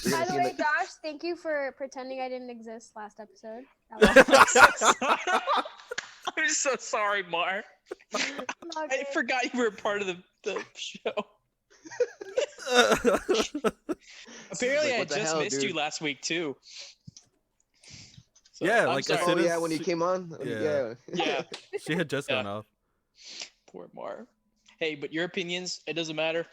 By the way, Josh, thank you for pretending I didn't exist last episode. I'm so sorry, Mar. I forgot you were a part of the show. Apparently, Like, I what the just hell, missed dude? you last week too. So, Yeah, I'm like, as sorry. soon Oh as- yeah, when he came on. Yeah. Yeah. She had just gone Yeah. off. Poor Mar. Hey, but your opinions, it doesn't matter.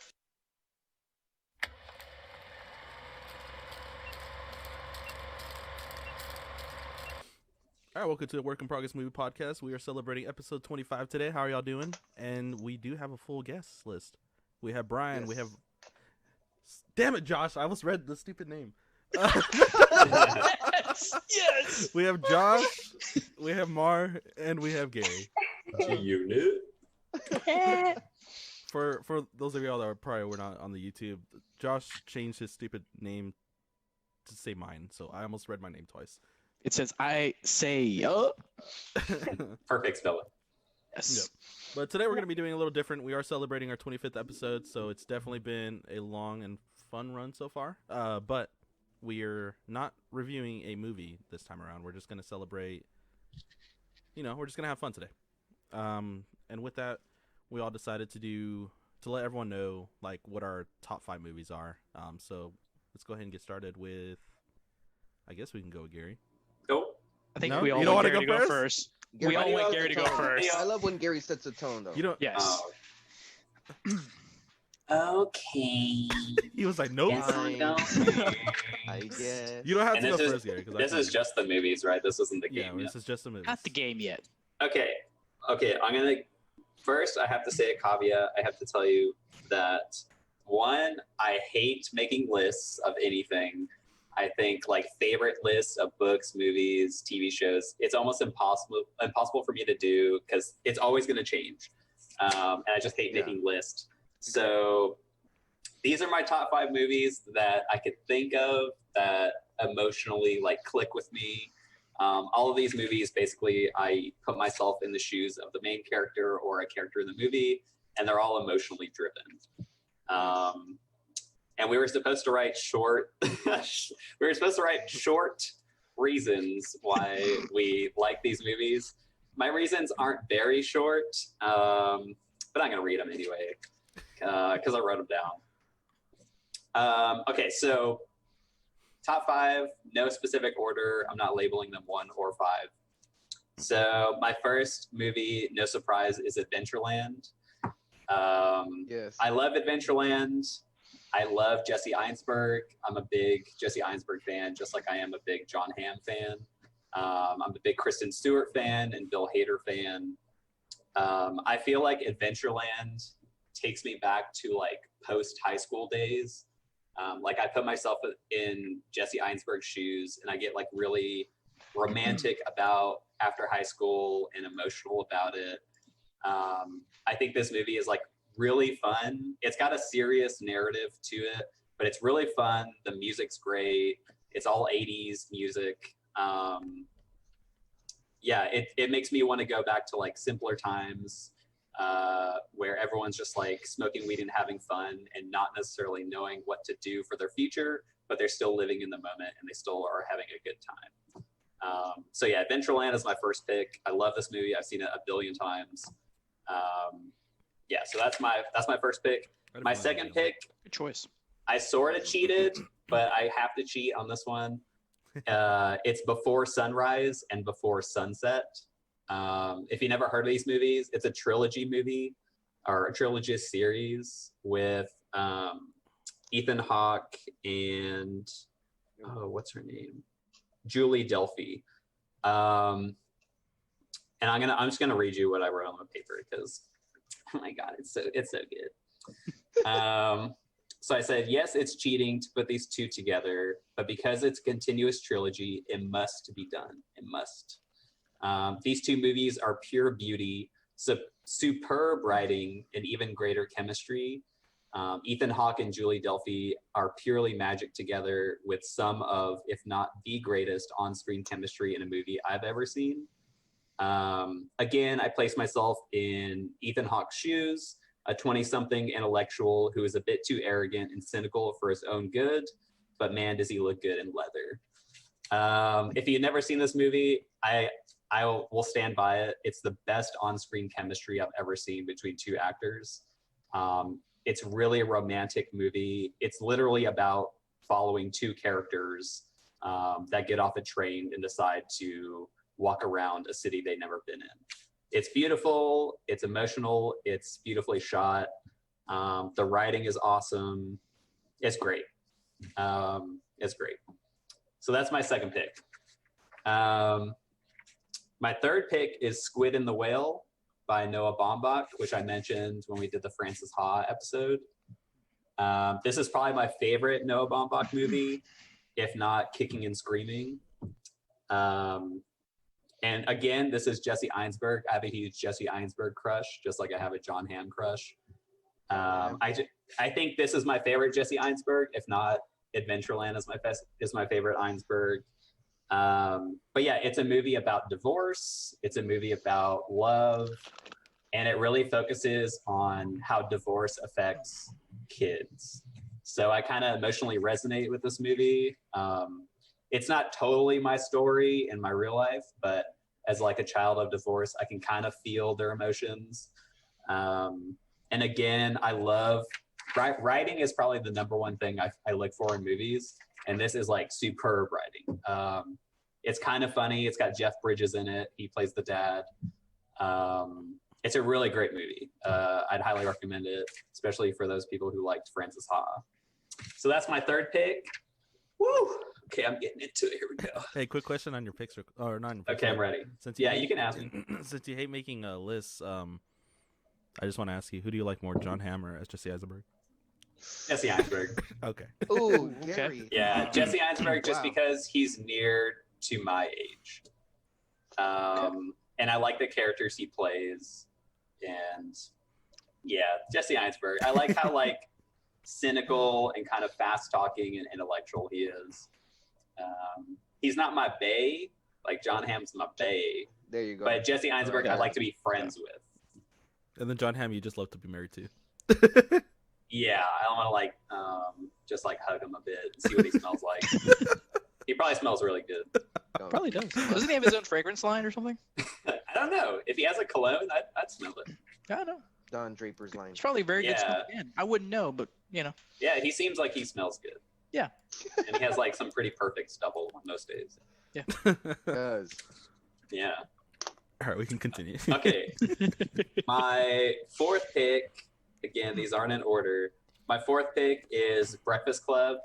All right, welcome to the Work in Progress Movie Podcast. We are celebrating episode 25 today. How are y'all doing? And we do have a full guest list. We have Brian. Yes. We have. Damn it, Josh! I almost read the stupid name. Yes. Yes. We have Josh. We have Mar, and we have Gary. Unit. For those of y'all that probably were not on the YouTube, Josh changed his stupid name to say mine, so I almost read my name twice. It says I say Perfect spelling. yes. Yep. But today we're going to be doing a little different. We are celebrating our 25th episode, so it's definitely been a long and fun run so far. But we're not reviewing a movie this time around. We're just going to celebrate, we're just going to have fun today. And with that, we all decided to let everyone know, like, what our top 5 movies are. So let's go ahead and get started with, I guess we can go with Gary. Go. I think No? we all You don't want wanna Gary to go go first? first. We all want Gary to go first. I love when Gary sets the tone, though. You don't. Yes. Okay. He was like, nope. Guess I'll go. I guess. You don't have And to go this is- first, Gary. 'Cause I This can is do it. just the movies, right? This isn't the Yeah, game yet. this is just a movie. Not the game yet. Okay. I'm gonna first. I have to say a caveat. I have to tell you that one, I hate making lists of anything. I think like favorite lists of books, movies, TV shows. It's almost impossible for me to do because it's always going to change, and I just hate Yeah. making lists. So these are my top 5 movies that I could think of that emotionally like click with me. All of these movies, basically, I put myself in the shoes of the main character or a character in the movie, and they're all emotionally driven. And we were supposed to write short. Short reasons why we like these movies. My reasons aren't very short, but I'm gonna read them anyway because I wrote them down. Okay, so top 5, no specific order. I'm not labeling them 1 or 5. So my first movie, no surprise, is Adventureland. Yes. I love Adventureland. I love Jesse Einsberg. I'm a big Jesse Einsberg fan, just like I am a big John Hamm fan. I'm a big Kristen Stewart fan and Bill Hader fan. I feel like Adventureland takes me back to like post high school days. Like I put myself in Jesse Einsberg's shoes and I get like really romantic about after high school and emotional about it. I think this movie is like really fun. It's got a serious narrative to it, but it's really fun. The music's great. It's all 80s music. Yeah, it makes me want to go back to like simpler times where everyone's just like smoking weed and having fun and not necessarily knowing what to do for their future, but they're still living in the moment and they still are having a good time. So yeah, Adventureland is my first pick. I love this movie. I've seen it a billion times. Yeah, so that's my first pick. My second pick, Good choice. I sort of cheated, but I have to cheat on this one. It's Before Sunrise and Before Sunset. If you never heard of these movies, it's a trilogy movie or a trilogy series with Ethan Hawke and what's her name? Julie Delphi. And I'm just gonna read you what I wrote on the paper because oh my god, it's so good. So I said, yes, it's cheating to put these two together, but because it's a continuous trilogy, it must be done. It must. These two movies are pure beauty, superb writing, and even greater chemistry. Ethan Hawke and Julie Delphi are purely magic together with some of, if not the greatest on-screen chemistry in a movie I've ever seen. Again, I place myself in Ethan Hawke's shoes, a 20-something intellectual who is a bit too arrogant and cynical for his own good, but man, does he look good in leather. If you've never seen this movie, I will stand by it. It's the best on-screen chemistry I've ever seen between two actors. It's really a romantic movie. It's literally about following two characters that get off a train and decide to walk around a city they've never been in. It's beautiful. It's emotional. It's beautifully shot. The writing is awesome. It's great. It's great. So that's my second pick. My third pick is Squid and the Whale by Noah Baumbach, which I mentioned when we did the Francis Ha episode. This is probably my favorite Noah Baumbach movie, if not Kicking and Screaming. And again, this is Jesse Einsberg. I have a huge Jesse Einsberg crush, just like I have a John Hamm crush. I think this is my favorite Jesse Einsberg, if not Adventureland is my favorite Einsberg. But yeah, it's a movie about divorce. It's a movie about love. And it really focuses on how divorce affects kids. So I kind of emotionally resonate with this movie. It's not totally my story in my real life, but as like a child of divorce, I can kind of feel their emotions. And again, I love writing is probably the number one thing I look for in movies. And this is like superb writing. It's kind of funny. It's got Jeff Bridges in it. He plays the dad. It's a really great movie. I'd highly recommend it, especially for those people who liked Francis Ha. So that's my third pick. Woo! Okay, I'm getting into it. Here we go. Hey, quick question on your picks, or not your picks. Okay, I'm ready. You can ask me. Since you hate making lists, I just want to ask you, who do you like more, John Hamm or Jesse Eisenberg? Jesse Einsberg. Okay. Ooh, Gary. Yeah, Jesse Einsberg, just because he's near to my age. And I like the characters he plays. And yeah, Jesse Einsberg. I like how like cynical and kind of fast talking and intellectual he is. He's not my bae, like John Hamm's my bae. There you go. But Jesse Einsberg, I'd like to be friends with. And then John Hamm, you just love to be married to. Yeah, I want to like just like hug him a bit and see what he smells like. He probably smells really good. Probably does. Doesn't he have his own fragrance line or something? I don't know. If he has a cologne, I'd smell it. I don't know. Don Draper's line. It's probably very good Yeah. smell again. I wouldn't know, but you know. Yeah, he seems like he smells good. Yeah. And he has like some pretty perfect stubble on most days. Does. Yeah. All right, we can continue. Okay. My fourth pick, again, these aren't in order. My fourth pick is Breakfast Club.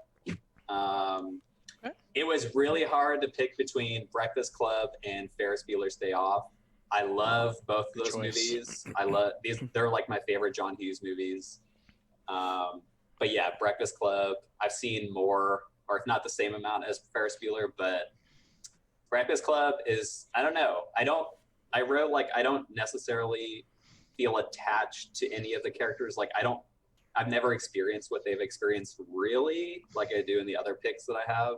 It was really hard to pick between Breakfast Club and Ferris Bueller's Day Off. I love both of those movies. I love these. They're like my favorite John Hughes movies. But yeah, Breakfast Club, I've seen more, or if not the same amount as Ferris Bueller, but Breakfast Club is, I don't know. I don't necessarily feel attached to any of the characters. Like I've never experienced what they've experienced really, like I do in the other picks that I have.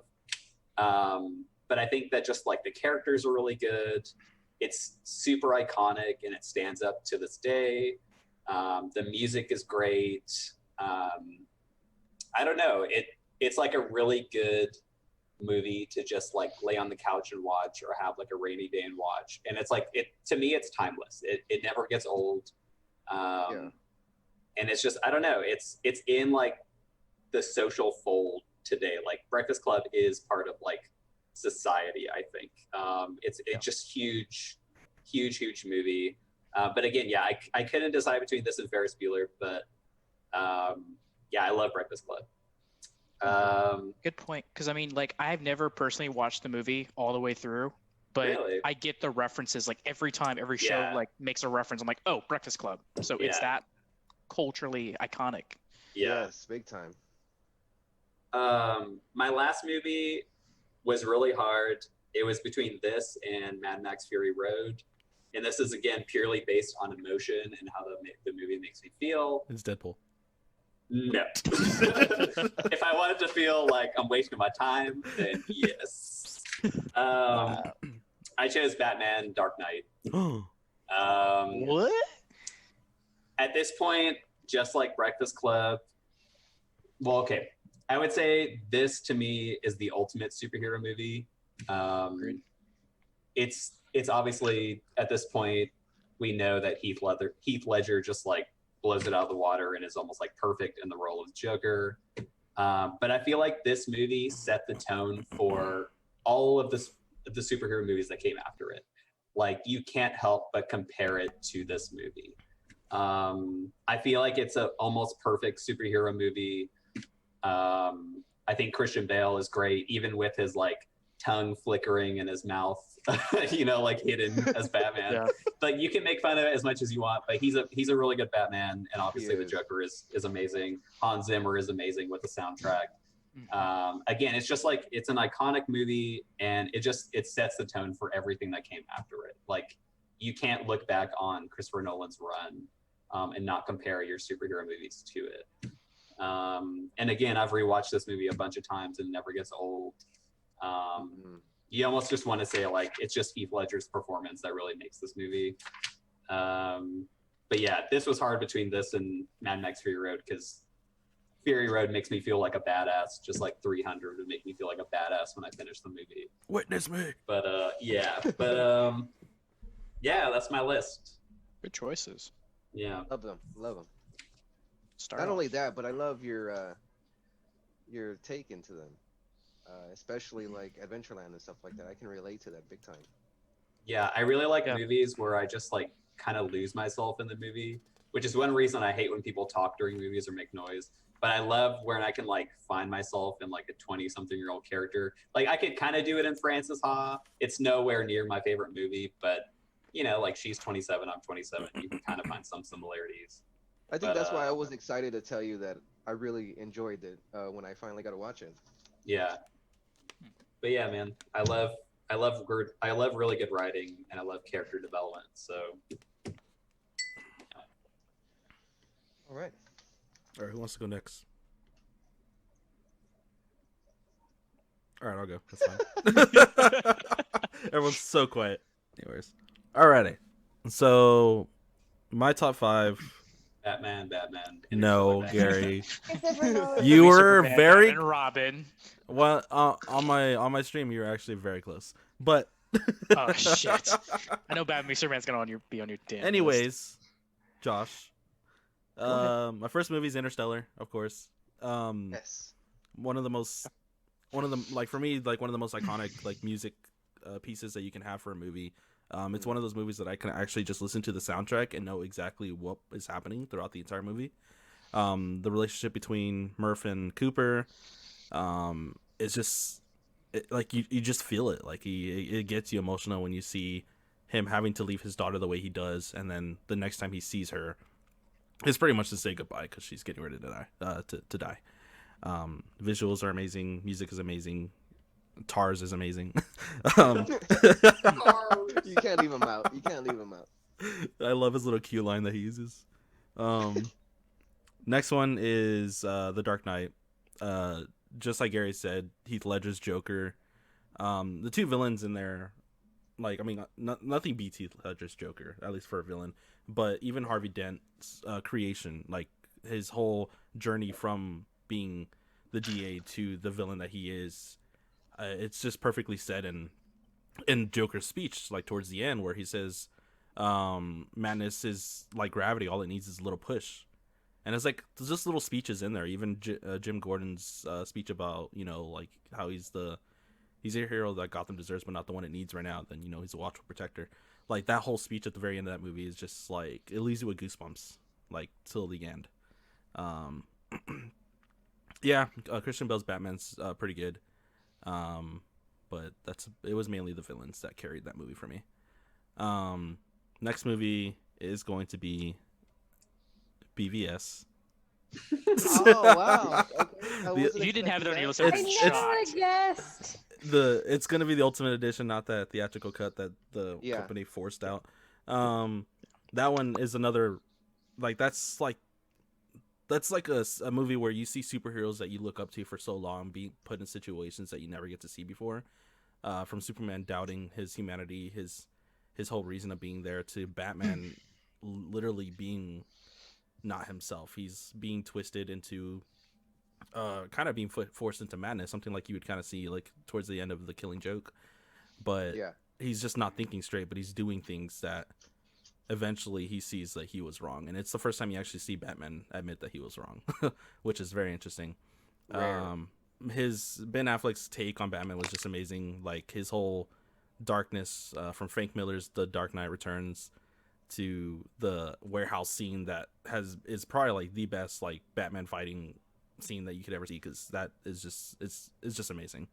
But I think that just like the characters are really good. It's super iconic and it stands up to this day. The music is great. I don't know. It's like a really good movie to just like lay on the couch and watch, or have like a rainy day and watch. And it's like, to me, it's timeless. It never gets old. And it's just, I don't know. It's in like the social fold today. Like Breakfast Club is part of like society, I think. It's just huge movie. But again, yeah, I couldn't decide between this and Ferris Bueller, but yeah, I love Breakfast Club. Good point. Because I mean, like, I've never personally watched the movie all the way through, but Really? I get the references. Like every time, every show Yeah. like makes a reference. I'm like, oh, Breakfast Club. So it's Yeah. that culturally iconic. Yeah. Yes, big time. My last movie was really hard. It was between this and Mad Max Fury Road. And this is, again, purely based on emotion and how the movie makes me feel. It's Deadpool. No. If I wanted to feel like I'm wasting my time, then yes. I chose Batman Dark Knight. What? At this point, just like Breakfast Club, well, okay. I would say this to me is the ultimate superhero movie. It's obviously at this point we know that Heath Ledger just like blows it out of the water and is almost like perfect in the role of Joker. But I feel like this movie set the tone for all of the superhero movies that came after it. Like you can't help but compare it to this movie. I feel like it's a almost perfect superhero movie. I think Christian Bale is great, even with his like tongue flickering in his mouth, like hidden as Batman. Yeah. But you can make fun of it as much as you want, but he's a really good Batman, and obviously the Joker is amazing. Hans Zimmer is amazing with the soundtrack. Again, it's just like it's an iconic movie, and it sets the tone for everything that came after it. Like you can't look back on Christopher Nolan's run and not compare your superhero movies to it. And again, I've rewatched this movie a bunch of times and it never gets old. You almost just want to say like it's just Heath Ledger's performance that really makes this movie. But yeah, this was hard between this and Mad Max Fury Road because Fury Road makes me feel like a badass, just like 300 would make me feel like a badass when I finish the movie. Witness me. But yeah, that's my list. Good choices. Yeah, Love them. Start Not off. only that, but I love your take into them, especially like Adventureland and stuff like that. I can relate to that big time. yeah, I really like movies where I just like kind of lose myself in the movie, which is one reason I hate when people talk during movies or make noise. But I love when I can like find myself in like a 20-something-year-old character. Like I could kind of do it in Frances Ha. It's nowhere near my favorite movie, but like she's 27, I'm 27. You can kind of find some similarities. I think that's why I was excited to tell you that I really enjoyed it when I finally got to watch it. Yeah. But yeah, man, I love really good writing and I love character development. So All right. All right, who wants to go next? All right, I'll go. That's fine. Everyone's so quiet. Anyways. Alrighty. So, my top 5. Batman. No, Gary. Christopher Nolan. You were Superman, very Batman, and Robin. well on my stream. You were actually very close, but Oh shit! I know Batman v Superman's gonna be on your damn. anyways, list. Josh. ahead. My first movie is Interstellar, of course. Yes. One of the like for me like one of the most iconic like music pieces that you can have for a movie. It's one of those movies that I can actually just listen to the soundtrack and know exactly what is happening throughout the entire movie. The relationship between Murph and Cooper, is just like you just feel it. Like it gets you emotional when you see him having to leave his daughter the way he does, and then the next time he sees her, it's pretty much to say goodbye because she's getting ready to die. To die. Visuals are amazing. Music is amazing. Tars is amazing. You can't leave him out. I love his little cue line that he uses. Next one is The Dark Knight. Just like Gary said, Heath Ledger's Joker. The two villains in there, like, I mean, nothing beats Heath Ledger's Joker, at least for a villain. But even Harvey Dent's creation, like his whole journey from being the DA to the villain that he is, it's just perfectly said in Joker's speech, like towards the end, where he says, madness is like gravity, all it needs is a little push. And it's like there's just little speeches in there. Even Jim Gordon's speech about, like how he's a hero that Gotham deserves, but not the one it needs right now. Then he's a watchful protector. Like that whole speech at the very end of that movie is just like it leaves you with goosebumps, like till the end. Yeah, Christian Bale's Batman's pretty good. But it was mainly the villains that carried that movie for me. Next movie is going to be BVS. Oh wow! Okay. If you didn't have it on your list, I I'd be never shocked. guessed. It's gonna be the Ultimate Edition, not that theatrical cut that the company forced out. That one is another, that's like a movie where you see superheroes that you look up to for so long being put in situations that you never get to see before. From Superman doubting his humanity, his whole reason of being there, to Batman literally being not himself. He's being twisted into kind of being forced into madness, something like you would kind of see like towards the end of The Killing Joke. But Yeah. he's just not thinking straight, but he's doing things that eventually he sees that he was wrong, and it's the first time you actually see Batman admit that he was wrong, which is very interesting. Rare. His Ben Affleck's take on Batman was just amazing. Like his whole darkness from Frank Miller's The Dark Knight Returns to the warehouse scene that is probably like the best like Batman fighting scene that you could ever see, because that is just it's just amazing.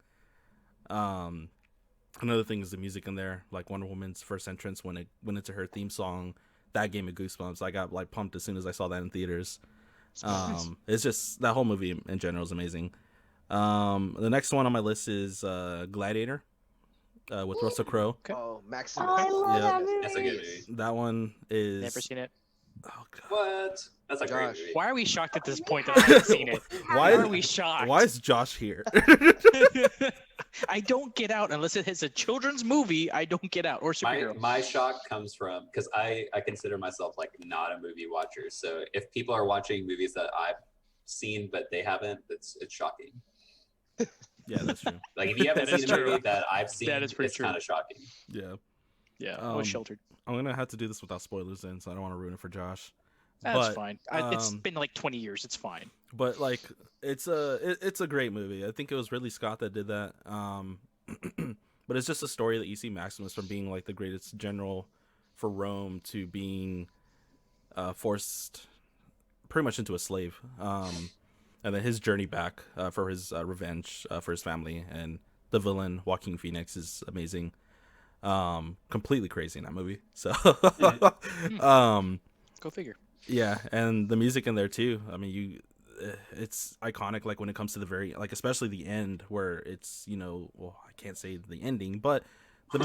Another thing is the music in there, like Wonder Woman's first entrance when it went into her theme song, that gave me goosebumps. I got like pumped as soon as I saw that in theaters. It's just, that whole movie in general is amazing. The next one on my list is Gladiator with Russell Crowe. Okay. Oh, Maximus. Oh, I love that movie. That's a good movie. That one is Never seen it. Oh god. What? That's a great Josh. movie. Why are we shocked at this point that I haven't seen it? Why Why are we shocked? Why is Josh here? I don't get out unless it's a children's movie. I don't get out, or superhero. My shock comes from, because I consider myself like not a movie watcher. So if people are watching movies that I've seen but they haven't, it's shocking. Yeah, that's true. Like if you haven't That is seen a true. movie that I've seen, That is pretty it's true. kind of shocking. Yeah. Yeah, I was Um, sheltered. I'm gonna have to do this without spoilers then, so I don't want to ruin it for Josh. That's but, fine. It's been like 20 years. It's fine. But like it's a great movie. I think it was Ridley Scott that did that. But it's just a story that you see Maximus from being like the greatest general for Rome to being forced pretty much into a slave. And then his journey back for his revenge for his family, and the villain Joaquin Phoenix is amazing. Completely crazy in that movie. So Go figure. yeah, and the music in there too. I mean, it's iconic. Like when it comes to the very, like especially the end where it's, well, I can't say the ending, but the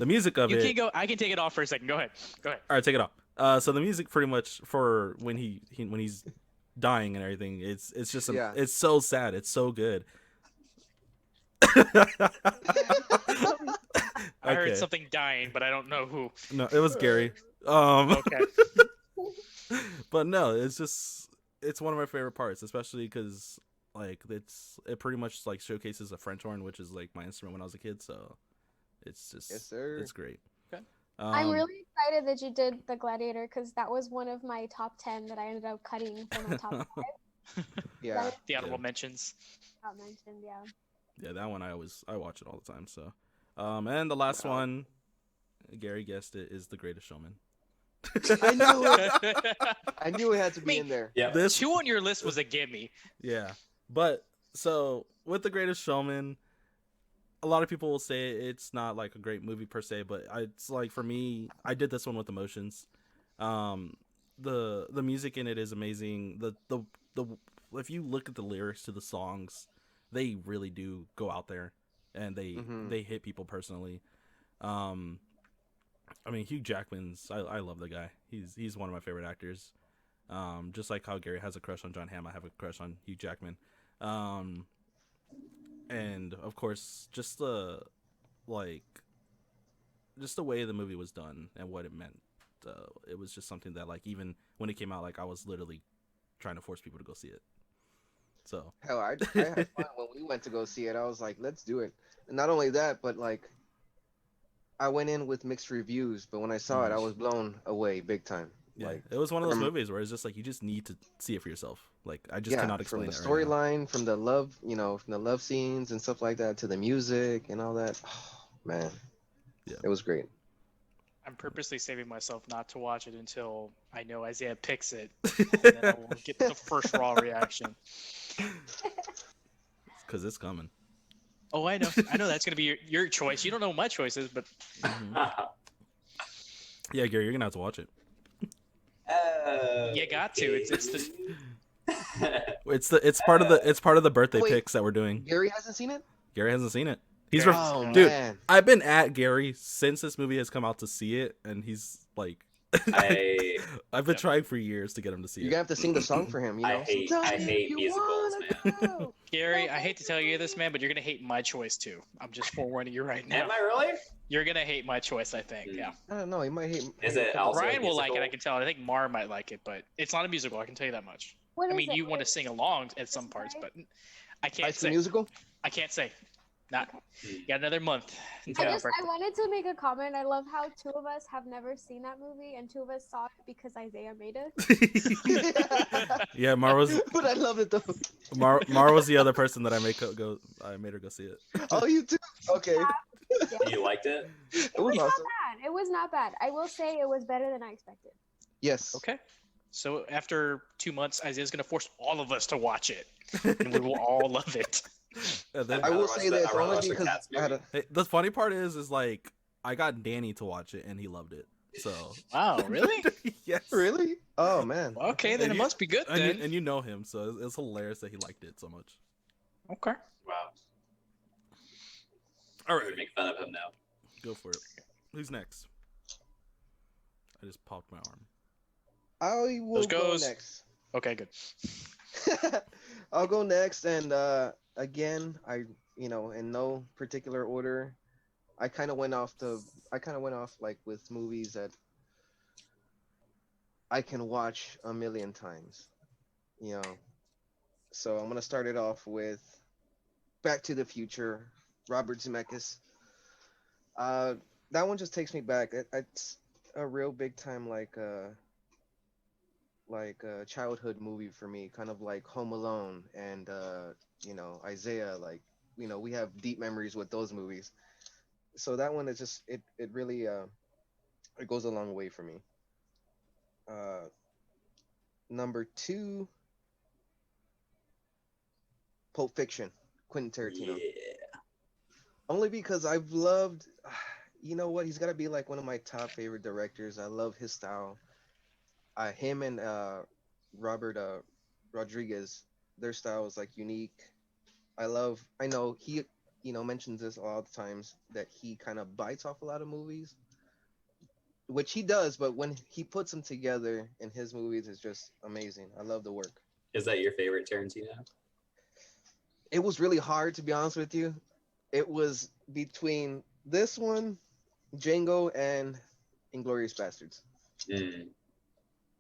music of You it. can go. I can take it off for a second. Go ahead. Go ahead. All right, take it off. So the music pretty much for when when he's dying and everything, it's just Yeah. it's so sad. It's so good. I heard Okay. something dying, but I don't know who. No, it was Gary. Okay. But no, it's one of my favorite parts, especially because like it pretty much like showcases a French horn, which is like my instrument when I was a kid. So it's just Yes, sir. it's great. Okay. I'm really excited that you did the Gladiator because that was one of my top 10 that I ended up cutting from my top 5. Yeah. The honorable mentions. Not mentioned, yeah. Yeah, that one I watch it all the time. So, and the last Wow. one, Gary guessed it, is The Greatest Showman. I knew it. I knew it had to be Me- in there. Yeah. This, Two on your list was a gimme. yeah, but so with The Greatest Showman, a lot of people will say it's not like a great movie per se, but it's like for me, I did this one with emotions. The music in it is amazing. The if you look at the lyrics to the songs, they really do go out there, and they hit people personally. I mean, Hugh Jackman's. I love the guy. He's one of my favorite actors. Just like how Gary has a crush on John Hamm, I have a crush on Hugh Jackman. And of course, just the way the movie was done and what it meant. It was just something that, like, even when it came out, like I was literally trying to force people to go see it. So Hell, I had fun when we went to go see it. I was like, let's do it. And not only that, but like, I went in with mixed reviews, but when I saw it, I was blown away big time. yeah, Like, it was one of those from- movies where it's just like you just need to see it for yourself. Like I just yeah, cannot explain from the it right now. storyline, from the love, from the love scenes and stuff like that, to the music and all that. Oh, man, Yeah. it was great. I'm purposely saving myself not to watch it until I know Isaiah picks it, and then I will get the first raw reaction. Because it's coming. Oh, I know. That's gonna be your choice. You don't know what my choice is, but Yeah, Gary, you're gonna have to watch it. you got to. It's the It's part of the birthday Wait. picks that we're doing. Gary hasn't seen it? Gary hasn't seen it. He's Gary- Oh, dude. man. I've been at Gary since this movie has come out to see it, and he's like, I've been trying for years to get him to see You're it. gonna have to sing the song for him, I hate You musicals, wanna go. Gary. I hate to tell you this, man, but you're gonna hate my choice too. I'm just forewarning you right now. Am I really? You're gonna hate my choice, I think. Hmm. Yeah. I don't know. He might hate. Is it also Ryan a will like it. musical? I can tell. I think Mar might like it, but it's not a musical. I can tell you that much. What I is mean, it? you want to Wait, sing along at some this parts, guy? but I High can't School say. Musical. I can't say. Not. You got another month I until my just I birthday. wanted to make a comment. I love how two of us have never seen that movie, and two of us saw it because Isaiah made it. Yeah, Mar was But I love it though. Mar was the other person that I made go. I made her go see it. Oh, you too. Okay, Yeah. You liked it? it It was was not awesome. bad. It was not bad. I will say it was better than I expected. Yes. Okay. So after 2 months, Isaiah's gonna force all of us to watch it, and we will all love it. And then, I will I'd rather say watch this the- I'd rather only watch the because Cats I had movie. a. hey, the funny part is like I got Danny to watch it and he loved it. So Wow, really? yes, Really? Oh man. Okay, then And it you- must be good And then. and you know him, so it's hilarious that he liked it so much. Okay. Wow. All We're gonna right, make fun of him now. go for it. Who's next? I just popped my arm. I will Those go goes. next. Okay, good. I'll go next, and again, in no particular order. I kind of went off like with movies that I can watch a million times. You know, so I'm gonna start it off with Back to the Future, Robert Zemeckis. That one just takes me back. It's a real big time like a childhood movie for me, kind of like Home Alone and Isaiah. Like we have deep memories with those movies. So that one is just it really it goes a long way for me. Uh, Number two, Pulp Fiction, Quentin Tarantino. Yeah. Only because I've loved, you know what? He's got to be like one of my top favorite directors. I love his style. Him and Robert Rodriguez, their style is like unique. I know he, mentions this a lot of times that he kind of bites off a lot of movies, which he does, but when he puts them together in his movies, it's just amazing. I love the work. Is that your favorite Tarantino? It was really hard, to be honest with you. It was between this one, Django, and Inglorious Bastards. Mm.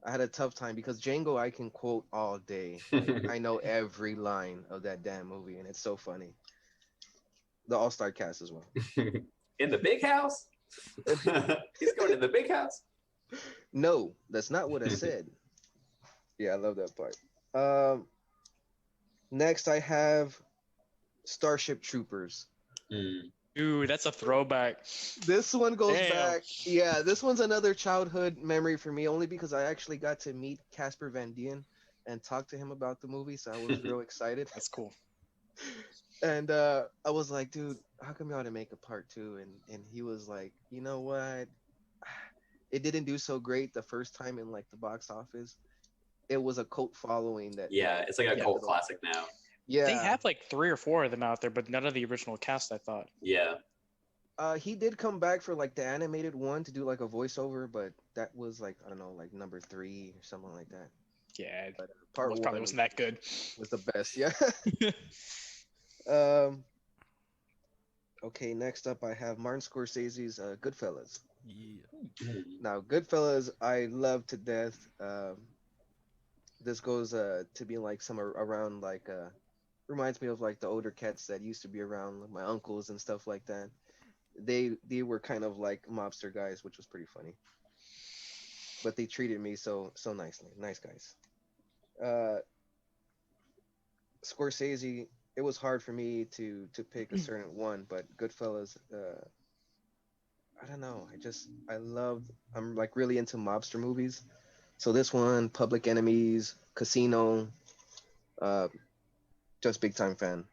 I had a tough time because Django I can quote all day. I know every line of that damn movie, and it's so funny. The all-star cast as well. In the big house? He's going to the big house? No, that's not what I said. Yeah, I love that part. Next I have Starship Troopers. Mm. Ooh, that's a throwback. This one goes Damn. back. Yeah, this one's another childhood memory for me, only because I actually got to meet Casper Van Dien and talk to him about the movie, so I was real excited. That's cool. And I was like, dude, how come y'all didn't make a part two? And he was like, you know what? It didn't do so great the first time in like the box office. It was a cult following that. Yeah, it's like a Yeah. cult classic now. Yeah. They have like 3 or 4 of them out there, but none of the original cast, I thought. Yeah. He did come back for like the animated one to do like a voiceover, but that was like I don't know, like number 3 or something like that. Yeah, But part it one probably wasn't that good. was the best. Yeah. Okay, next up I have Martin Scorsese's Goodfellas. Yeah. Mm. Now, Goodfellas, I love to death. This goes to be like some around like reminds me of like the older cats that used to be around, like my uncles and stuff like that. They were kind of like mobster guys, which was pretty funny. But they treated me so nicely, nice guys. Scorsese, it was hard for me to pick a certain one, but Goodfellas, I don't know. I'm like really into mobster movies. So this one, Public Enemies, Casino, uh, just big time fan.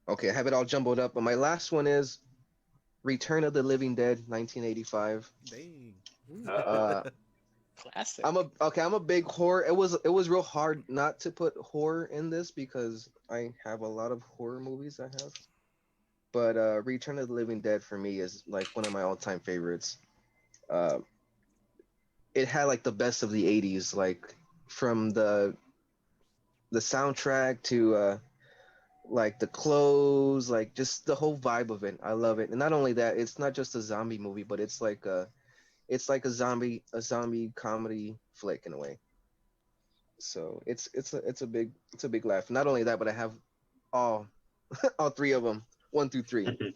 Okay, I have it all jumbled up, but my last one is Return of the Living Dead, 1985. Dang. Uh, Classic. I'm a big horror. It was real hard not to put horror in this because I have a lot of horror movies I have. But Return of the Living Dead for me is like one of my all-time favorites. It had like the best of the 80s, like from the soundtrack to like the clothes, like just the whole vibe of it. I love it. And not only that, it's not just a zombie movie, but it's like it's like a zombie comedy flick in a way. So it's a big laugh. Not only that, but I have all all three of them, 1 through 3.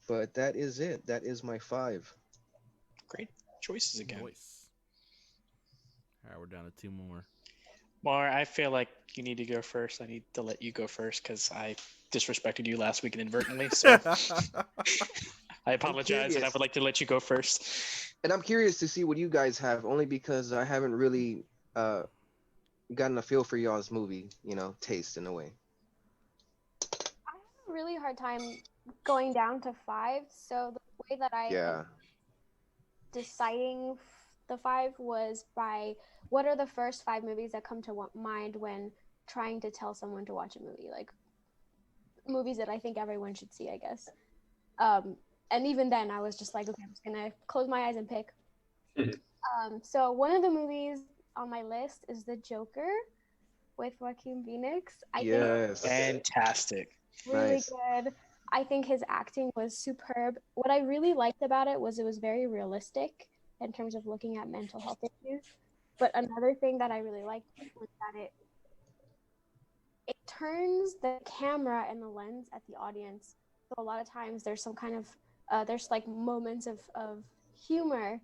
But that is it. That is my 5. Great choices again. Nice. All right, we're down to 2 more. Mar, I feel like you need to go first. I need to let you go first because I disrespected you last week inadvertently. So I apologize, and I would like to let you go first. And I'm curious to see what you guys have, only because I haven't really gotten a feel for y'all's movie, taste in a way. I have a really hard time going down to 5. So the way that I Yeah. deciding the 5 was by what are the first 5 movies that come to mind when trying to tell someone to watch a movie, like movies that I think everyone should see, I guess. And even then I was just like, okay, I'm just gonna close my eyes and pick. So one of the movies on my list is The Joker with Joaquin Phoenix. I think Yes. Fantastic. really Nice. good. I think his acting was superb. What I really liked about it was very realistic in terms of looking at mental health issues. But another thing that I really liked was that it turns the camera and the lens at the audience. So a lot of times there's some kind of there's like moments of humor,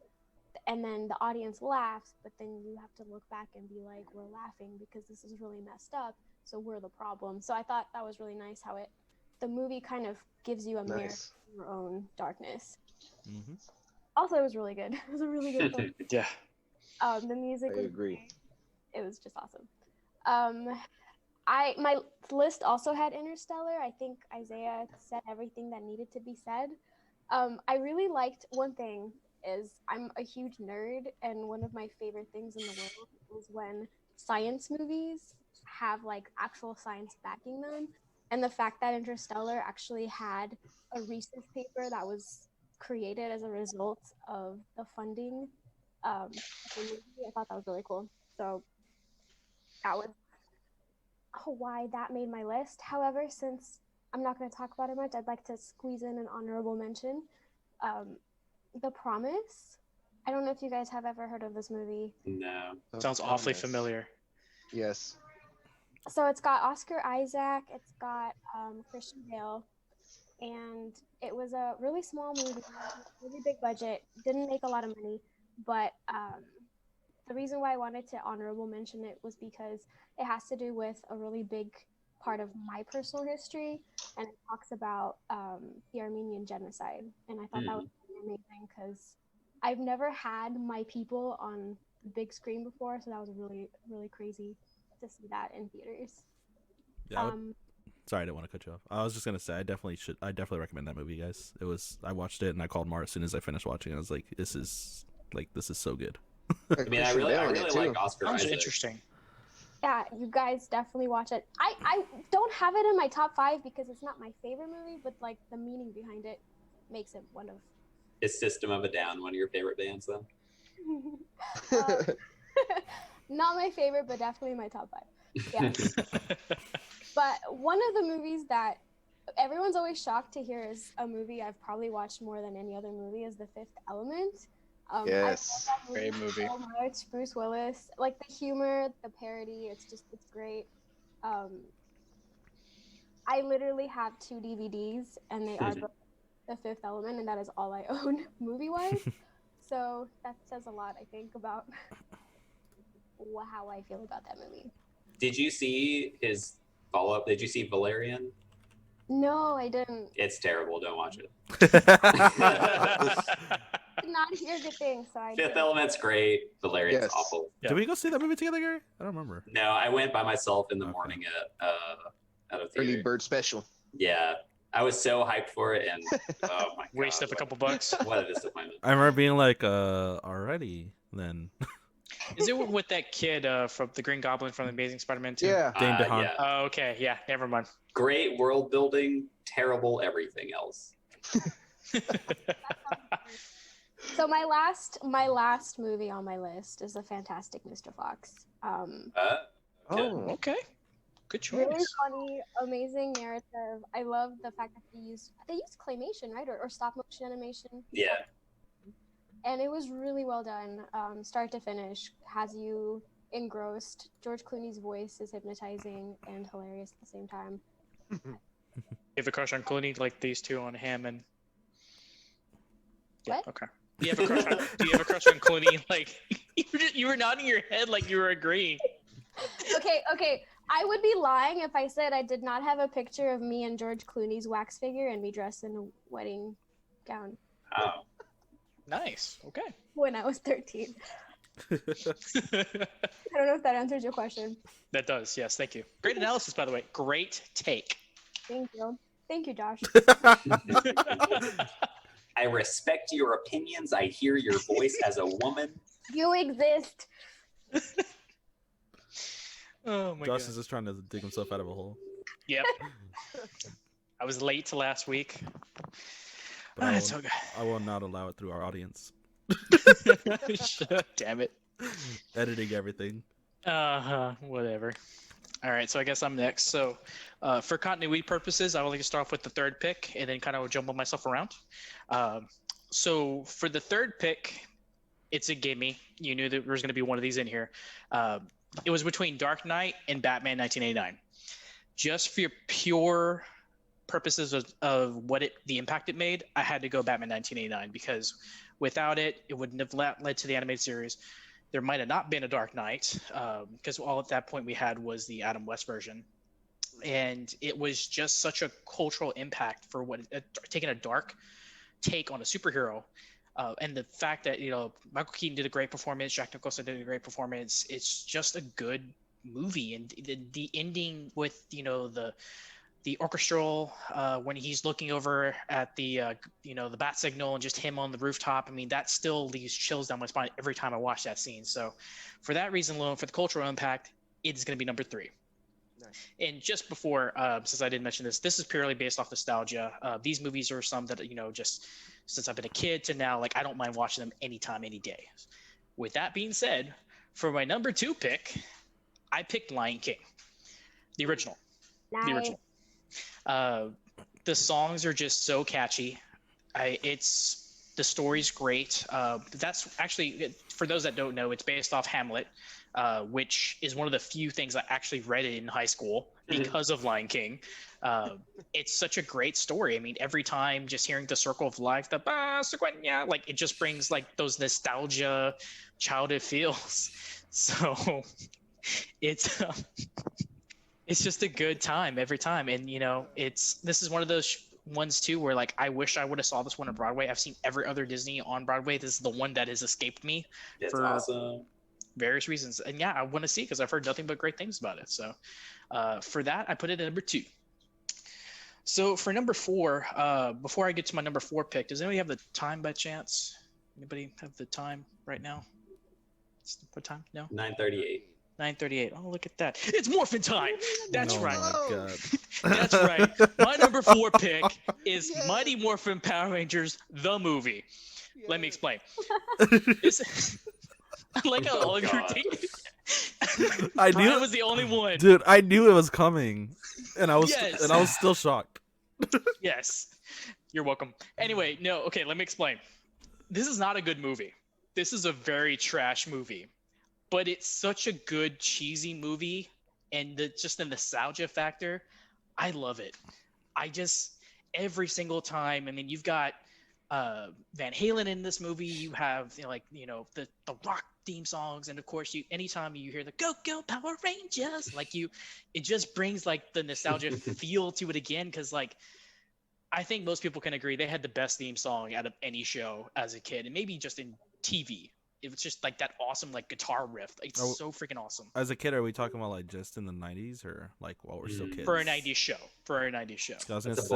and then the audience laughs, but then you have to look back and be like, we're laughing because this is really messed up, so we're the problem. So I thought that was really nice how the movie kind of gives you a mirror Nice. to your own darkness. Mm-hmm. Also, it was really good. It was a really good film. Yeah. The music I was agree. great. It was just awesome. My list also had Interstellar. I think Isaiah said everything that needed to be said. I really liked one thing is I'm a huge nerd, and one of my favorite things in the world is when science movies have like actual science backing them. And the fact that Interstellar actually had a research paper that was created as a result of the funding of the movie, I thought that was really cool. So that was why that made my list. However, since I'm not going to talk about it much, I'd like to squeeze in an honorable mention. Um, The Promise. I don't know if you guys have ever heard of this movie. No. Sounds awfully familiar. Yes. So it's got Oscar Isaac, it's got Christian Bale, and it was a really small movie, really big budget, didn't make a lot of money, but the reason why I wanted to honorable mention it was because it has to do with a really big part of my personal history, and it talks about the Armenian genocide. And I thought that was really amazing because I've never had my people on the big screen before, so that was really, really crazy to see that in theaters. Yeah, sorry, I didn't want to cut you off. I was just gonna say I definitely recommend that movie, guys. I watched it and I called Mar as soon as I finished watching it. I was like, this is so good. I mean, I really like Oscar Sounds Isaac. interesting. Yeah, you guys definitely watch it. I don't have it in my top 5 because it's not my favorite movie, but like the meaning behind it makes it one of. Is System of a Down one of your favorite bands, though? Not my favorite, but definitely my top 5. Yeah. But one of the movies that everyone's always shocked to hear is a movie I've probably watched more than any other movie is The Fifth Element. Yes. I love that Great movie. so much. Bruce Willis, like the humor, the parody, it's great. I literally have 2 DVDs, and they are both The Fifth Element, and that is all I own movie-wise. So that says a lot, I think, about how I feel about that movie. Did you see his follow-up? Did you see Valerian? No, I didn't. It's terrible. Don't watch it. Did not hear good things, so I Fifth didn't. Element's great. Valerian's Yes. awful. Yeah. Did we go see that movie together, Gary? I don't remember. No, I went by myself in the Okay. morning at a theater. Early bird special. Yeah, I was so hyped for it, and oh my god, Waste up a couple bucks. What a disappointment. I remember being like, alrighty then. Is it with that kid from the Green Goblin from the Amazing Spider-Man 2? Yeah. Dane DeHaan. Yeah. Oh, okay. Yeah. Never mind. Great world building, terrible everything else. So my last movie on my list is The Fantastic Mr. Fox. Oh. Okay. Good choice. Really funny, amazing narrative. I love the fact that they used claymation, right, or stop motion animation. Yeah. and it was really well done, start to finish. Has you engrossed. George Clooney's voice is hypnotizing and hilarious at the same time. You have a crush on Clooney, like these two on him, and yeah, What? okay. Do you have a crush on? Do you have a crush on Clooney? Like you were nodding your head like you were agreeing. Okay. I would be lying if I said I did not have a picture of me and George Clooney's wax figure and me dressed in a wedding gown Oh, Nice. Okay. when I was 13. I don't know if that answers your question. That does. Yes. Thank you. Great analysis, by the way. Great take. Thank you. Thank you, Josh. I respect your opinions. I hear your voice as a woman. You exist. Oh my Josh god. is just trying to dig himself out of a hole. Yep. I was late to last week. But I, That's will, okay. I will not allow it through our audience. Damn it. Editing everything. Whatever. All right, so I guess I'm next. So, for continuity purposes, I would like to start off with the third pick and then kind of jumble myself around. So, for the third pick, it's a gimme. You knew that there was going to be one of these in here. It was between Dark Knight and Batman 1989. Just for your pure purposes of what the impact it made, I had to go Batman 1989 because without it, it wouldn't have led to the animated series. There might have not been a Dark Knight because all at that point we had was the Adam West version, and it was just such a cultural impact for what taking a dark take on a superhero, and the fact that Michael Keaton did a great performance, Jack Nicholson did a great performance. It's just a good movie, and the ending with the orchestral when he's looking over at the the bat signal and just him on the rooftop. I mean, that still leaves chills down my spine every time I watch that scene. So for that reason alone, for the cultural impact, it's going to be number 3. Nice. And just before, since I didn't mention this is purely based off nostalgia. These movies are some that just since I've been a kid to now, like I don't mind watching them anytime, any day. With that being said, for my number 2 pick, I picked Lion King, the original. Nice. The original. The songs are just so catchy. The story's great. That's actually, for those that don't know, it's based off Hamlet, which is one of the few things I actually read it in high school because of Lion King. It's such a great story. I mean, every time just hearing the Circle of Life, the Sequoia, like it just brings like those nostalgia, childhood feels. So it's just a good time every time, and this is one of those ones too where like I wish I would have saw this one on Broadway. I've seen every other Disney on Broadway. This is the one that has escaped me for awesome. various reasons, and yeah, I want to see because I've heard nothing but great things about it. So for that, I put it at number 2. So for number 4, before I get to my number 4 pick, does anybody have the time by chance? Anybody have the time right now? What time? No. 9:38. 9:38. Oh, look at that. It's morphin' time. That's Oh right. my God. That's right. My number 4 pick is Mighty Morphin Power Rangers, the movie. Let me explain. I like how all of you were taking I Brian knew was the only one. Dude, I knew it was coming, and I was Yes. still shocked. Yes. You're welcome. Anyway, no, okay, let me explain. This is not a good movie. This is a very trash movie. But it's such a good cheesy movie, and just the nostalgia factor, I love it. Every single time. I mean, you've got Van Halen in this movie. You have the rock theme songs, and of course, anytime you hear the "Go Go Power Rangers," it just brings like the nostalgia feel to it again. Because like, I think most people can agree they had the best theme song out of any show as a kid, and maybe just in TV. It was just like that awesome like guitar riff. It's so freaking awesome. As a kid, are we talking about like just in the 90s or like while we're still kids? For a 90s show. I was gonna That's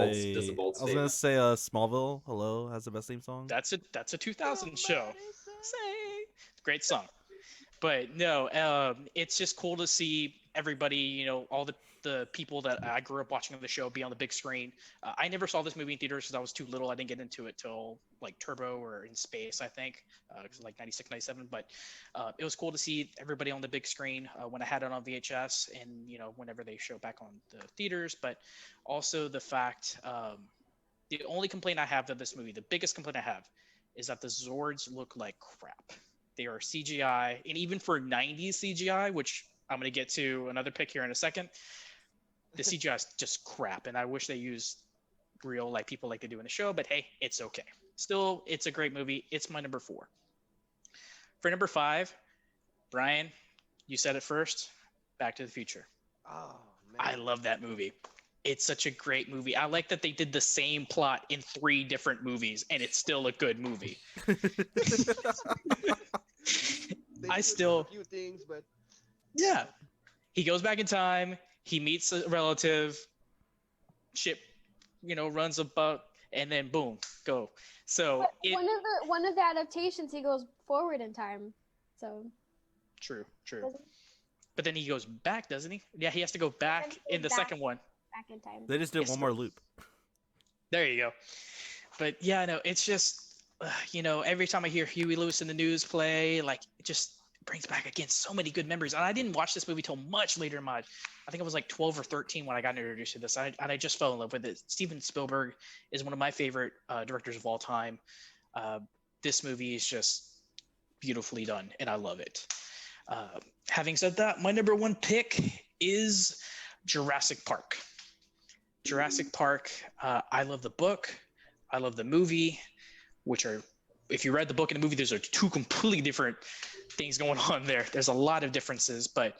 a bold say Smallville. Hello has the best theme song. That's a 2000 show. Say great song. But no, it's just cool to see everybody. All the people that I grew up watching the show be on the big screen. I never saw this movie in theaters because I was too little. I didn't get into it till like Turbo or In Space, I think, like 96, 97. But it was cool to see everybody on the big screen when I had it on VHS and, whenever they show back on the theaters. But also the fact, the only complaint I have of this movie, the biggest complaint I have, is that the Zords look like crap. They are CGI, and even for 90s CGI, which I'm going to get to another pick here in a second, the CGI is just crap, and I wish they used real like people like to do in the show, but hey, it's okay. Still, it's a great movie. It's my number 4. For number 5, Brian, you said it first, Back to the Future. Oh man. I love that movie. It's such a great movie. I like that they did the same plot in 3 different movies, and it's still a good movie. They I switched still- up a few things, but Yeah. He goes back in time. He meets a relative. Ship, runs about, and then boom, go. So But one of the adaptations, he goes forward in time. So true. doesn't But then he goes back, doesn't he? Yeah, he has to go back in the back. second one. back in time. They just did Yes, one sir. more loop. There you go. But yeah, no, it's just, every time I hear Huey Lewis in the news play, like, it just brings back again so many good memories. And I didn't watch this movie till much later in my, I think I was like 12 or 13 when I got introduced to this. And I just fell in love with it. Steven Spielberg is one of my favorite directors of all time. This movie is just beautifully done, and I love it. Having said that, my number 1 pick is Jurassic Park. Jurassic Park, I love the book. I love the movie, which are, if you read the book and the movie, those are 2 completely different things going on there. There's a lot of differences, but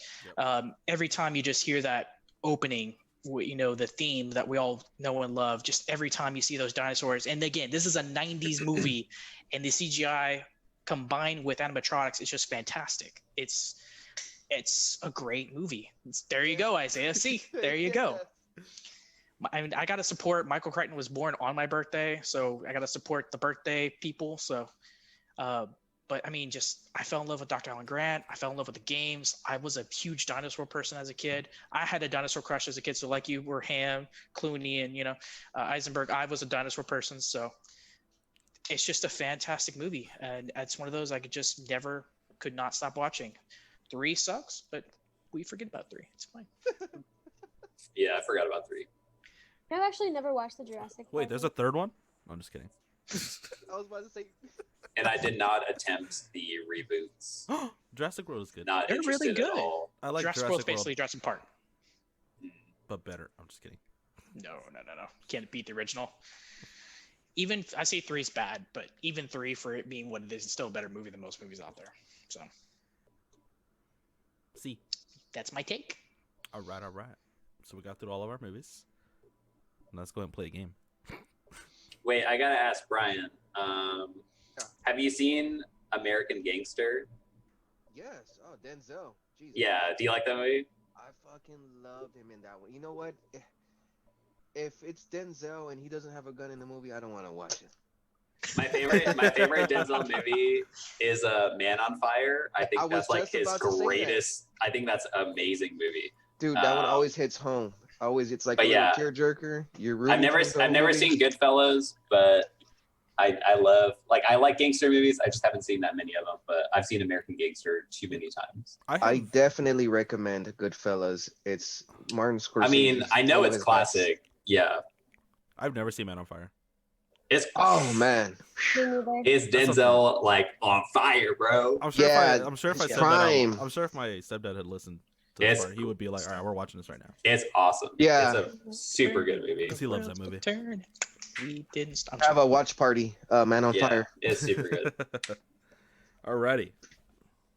every time you just hear that opening, the theme that we all know and love, just every time you see those dinosaurs. And again, this is a 90s movie, and the CGI combined with animatronics is just fantastic. It's a great movie. There you go, Isaiah. See, there you go. I mean, I got to support. Michael Crichton was born on my birthday, so I got to support the birthday people. So, but I mean, I fell in love with Dr. Alan Grant. I fell in love with the games. I was a huge dinosaur person as a kid. I had a dinosaur crush as a kid. So like you were Ham, Clooney, and Eisenberg. I was a dinosaur person. So it's just a fantastic movie, and it's one of those I could not stop watching. 3 sucks, but we forget about 3. It's fine. Yeah, I forgot about 3. I've actually never watched the Jurassic Wait, Park there's a third one? I'm just kidding. I was about to say. And I did not attempt the reboots. Jurassic World is good. Not They're really interested at good. all. I like Jurassic Jurassic World's World, basically Jurassic Park. but better. I'm just kidding. No. Can't beat the original. Even I say 3 is bad, but even 3 for it being what it is, it's still a better movie than most movies out there. So See. that's my take. All right. So we got through all of our movies. Let's go ahead and play a game. Wait, I gotta ask Brian. Have you seen American Gangster? Yes. Oh, Denzel. Jesus. Yeah. Do you like that movie? I fucking loved him in that one. You know what? If it's Denzel and he doesn't have a gun in the movie, I don't want to watch it. My favorite Denzel movie is Man on Fire. I think I that's was like just his about to say that. greatest. I think that's an amazing movie. Dude, that one Um, always hits home. It's like but a little yeah. tearjerker. You're rooting I've never for the never movie. seen Goodfellas, but I like gangster movies. I just haven't seen that many of them. But I've seen American Gangster too many times. I definitely recommend Goodfellas. It's Martin Scorsese. I mean, I know it's classic. Yeah, I've never seen Man on Fire. it's Oh man. Me neither. is Denzel like on fire, bro? I'm sure Yeah, if I said prime. that, I'm sure if my stepdad had listened to this It's- part, he would be like, "All right, we're watching this right now," It's awesome. Yeah. It's a super good movie. because he loves that movie. Turn. We didn't stop. Have a watch party. Man on Yeah, Fire. it's super good. Alrighty.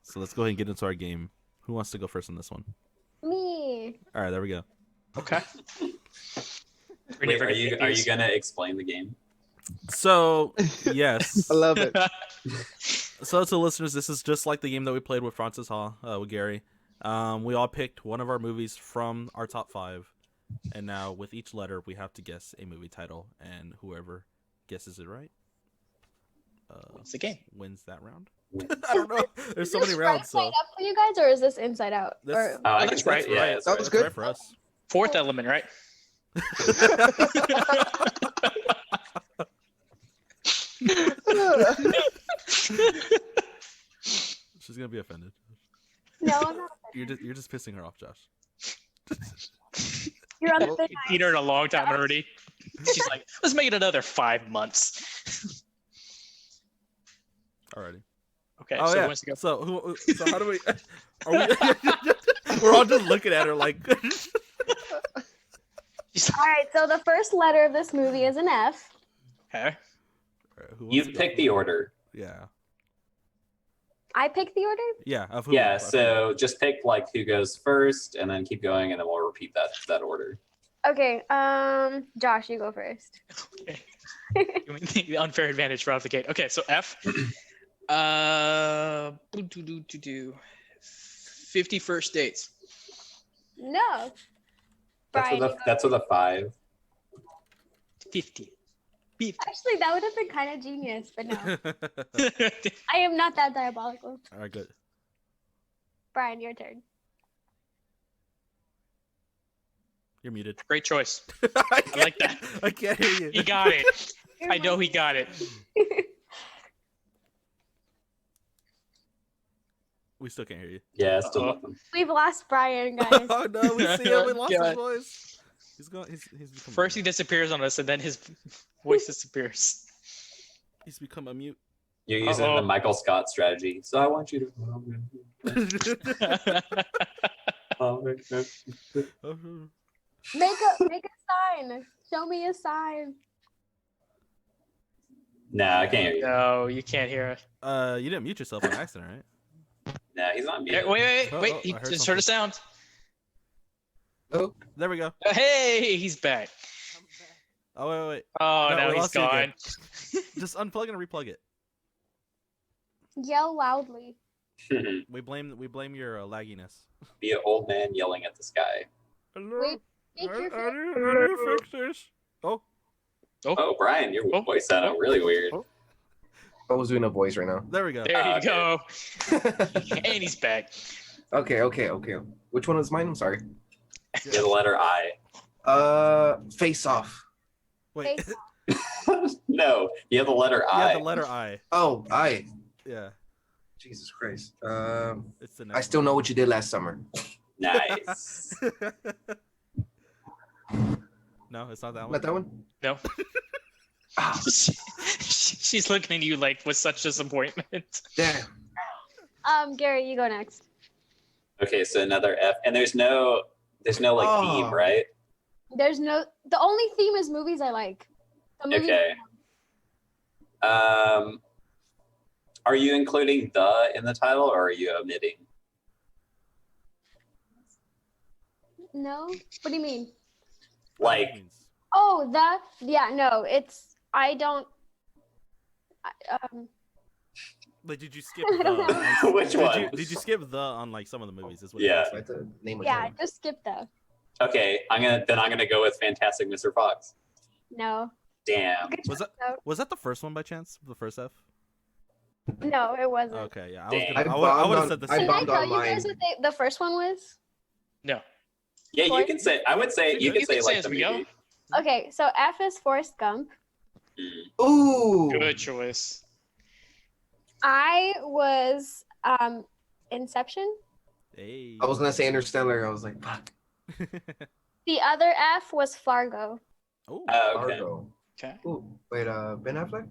So let's go ahead and get into our game. Who wants to go first on this one? Me. All right, there we go. Okay. Wait, are you gonna explain the game? So yes. I love it. So to listeners, this is just like the game that we played with Francis Ha, with Gary. We all picked one of our movies from our top 5, and now with each letter we have to guess a movie title, and whoever guesses it right It's the game. wins that round. I don't know. There's so many rounds. So Up for you guys, or is this Inside Out? This- Or, Oh, I That's can right. Yeah, Yeah, that's that right. was that's good. right for us. 4th element, right? She's gonna be offended. no, I'm not. You're just pissing her off, Josh. You're on the Well, thin Eat her in a long time already. She's like, let's make it another 5 months. Alrighty. Okay, Oh so who yeah. wants to go? So how do we? Are we? We're all just looking at her like. All right, so the first letter of this movie is an F. Okay. Who wants You to go pick first? the order. Yeah. I pick the order? Yeah. Of who? Yeah, so just pick like who goes first, and then keep going, and then we'll repeat that order. Okay, Josh, you go first. Okay. You mean the unfair advantage right off the gate. Okay, so F. 51st dates. No. Brian, you go. That's with a 5. 50. Actually, that would have been kind of genius, but no. I am not that diabolical. All right. Good. Brian, your turn. You're muted. Great choice. I like that. I can't hear you. He got it. I know he got it. We still can't hear you. Yeah, still Uh-oh. nothing. We've lost Brian, guys. Oh no, we see him. We lost his God. voice. He's going. He's become. First he disappears on us, and then his voice disappears. He's become a mute. You're using the Michael Scott strategy. So I want you to. Make a sign. Show me a sign. Nah, I can't hear you. No, you can't hear us. You didn't mute yourself on accident, right? Nah, he's not Wait, muted. wait. Oh, He I heard just heard a sound. Oh, There we go. Hey, he's back. Oh wait. Oh, No, now we he's lost you again. gone. Just unplug and replug it. Yell loudly. We blame your lagginess. Be an old man yelling at the sky. Hello. Wait, make your How do you fix this? Oh. Oh, Brian, your Oh. voice sounded really weird. Oh. I was doing a voice right now. There we go. There you Okay. go. And he's back. Okay. Which one is mine? I'm sorry. Get the letter I. Face Off. Wait. Face No, you have the letter I. Yeah, the letter I. Oh, Yeah. Jesus Christ. It's the next I still know what you did last summer. Nice. No, it's not that one. Not that one? No. Ah, She's looking at you like with such disappointment. damn. Gary, you go next. Okay, so another F, and there's no like Oh. theme, right? The only theme is movies I like. The movies Okay. Are you including the in the title, or are you omitting? No? What do you mean? Like, Oh, no, I don't, Like, did you skip I don't the? know. Which did one? did you skip the on like some of the movies? Is what Yeah. I have to name a yeah, genre. just skip though. okay, I'm gonna go with Fantastic Mr. Fox. No. Damn. Was that the first one by chance? The first F? No, it wasn't. Okay, yeah. Damn. I would have said the I same. Did I bombed tell on you guys mine. what the first one was? No. Yeah, you can say. I would say you You can can say say like as the we go. movie. Okay, so F is Forrest Gump. Ooh. Good choice. I was Inception. Hey. I was gonna say Interstellar. I was like, fuck. The other F was Fargo. Oh. Okay. Argo. Okay. Ooh, wait, Ben Affleck?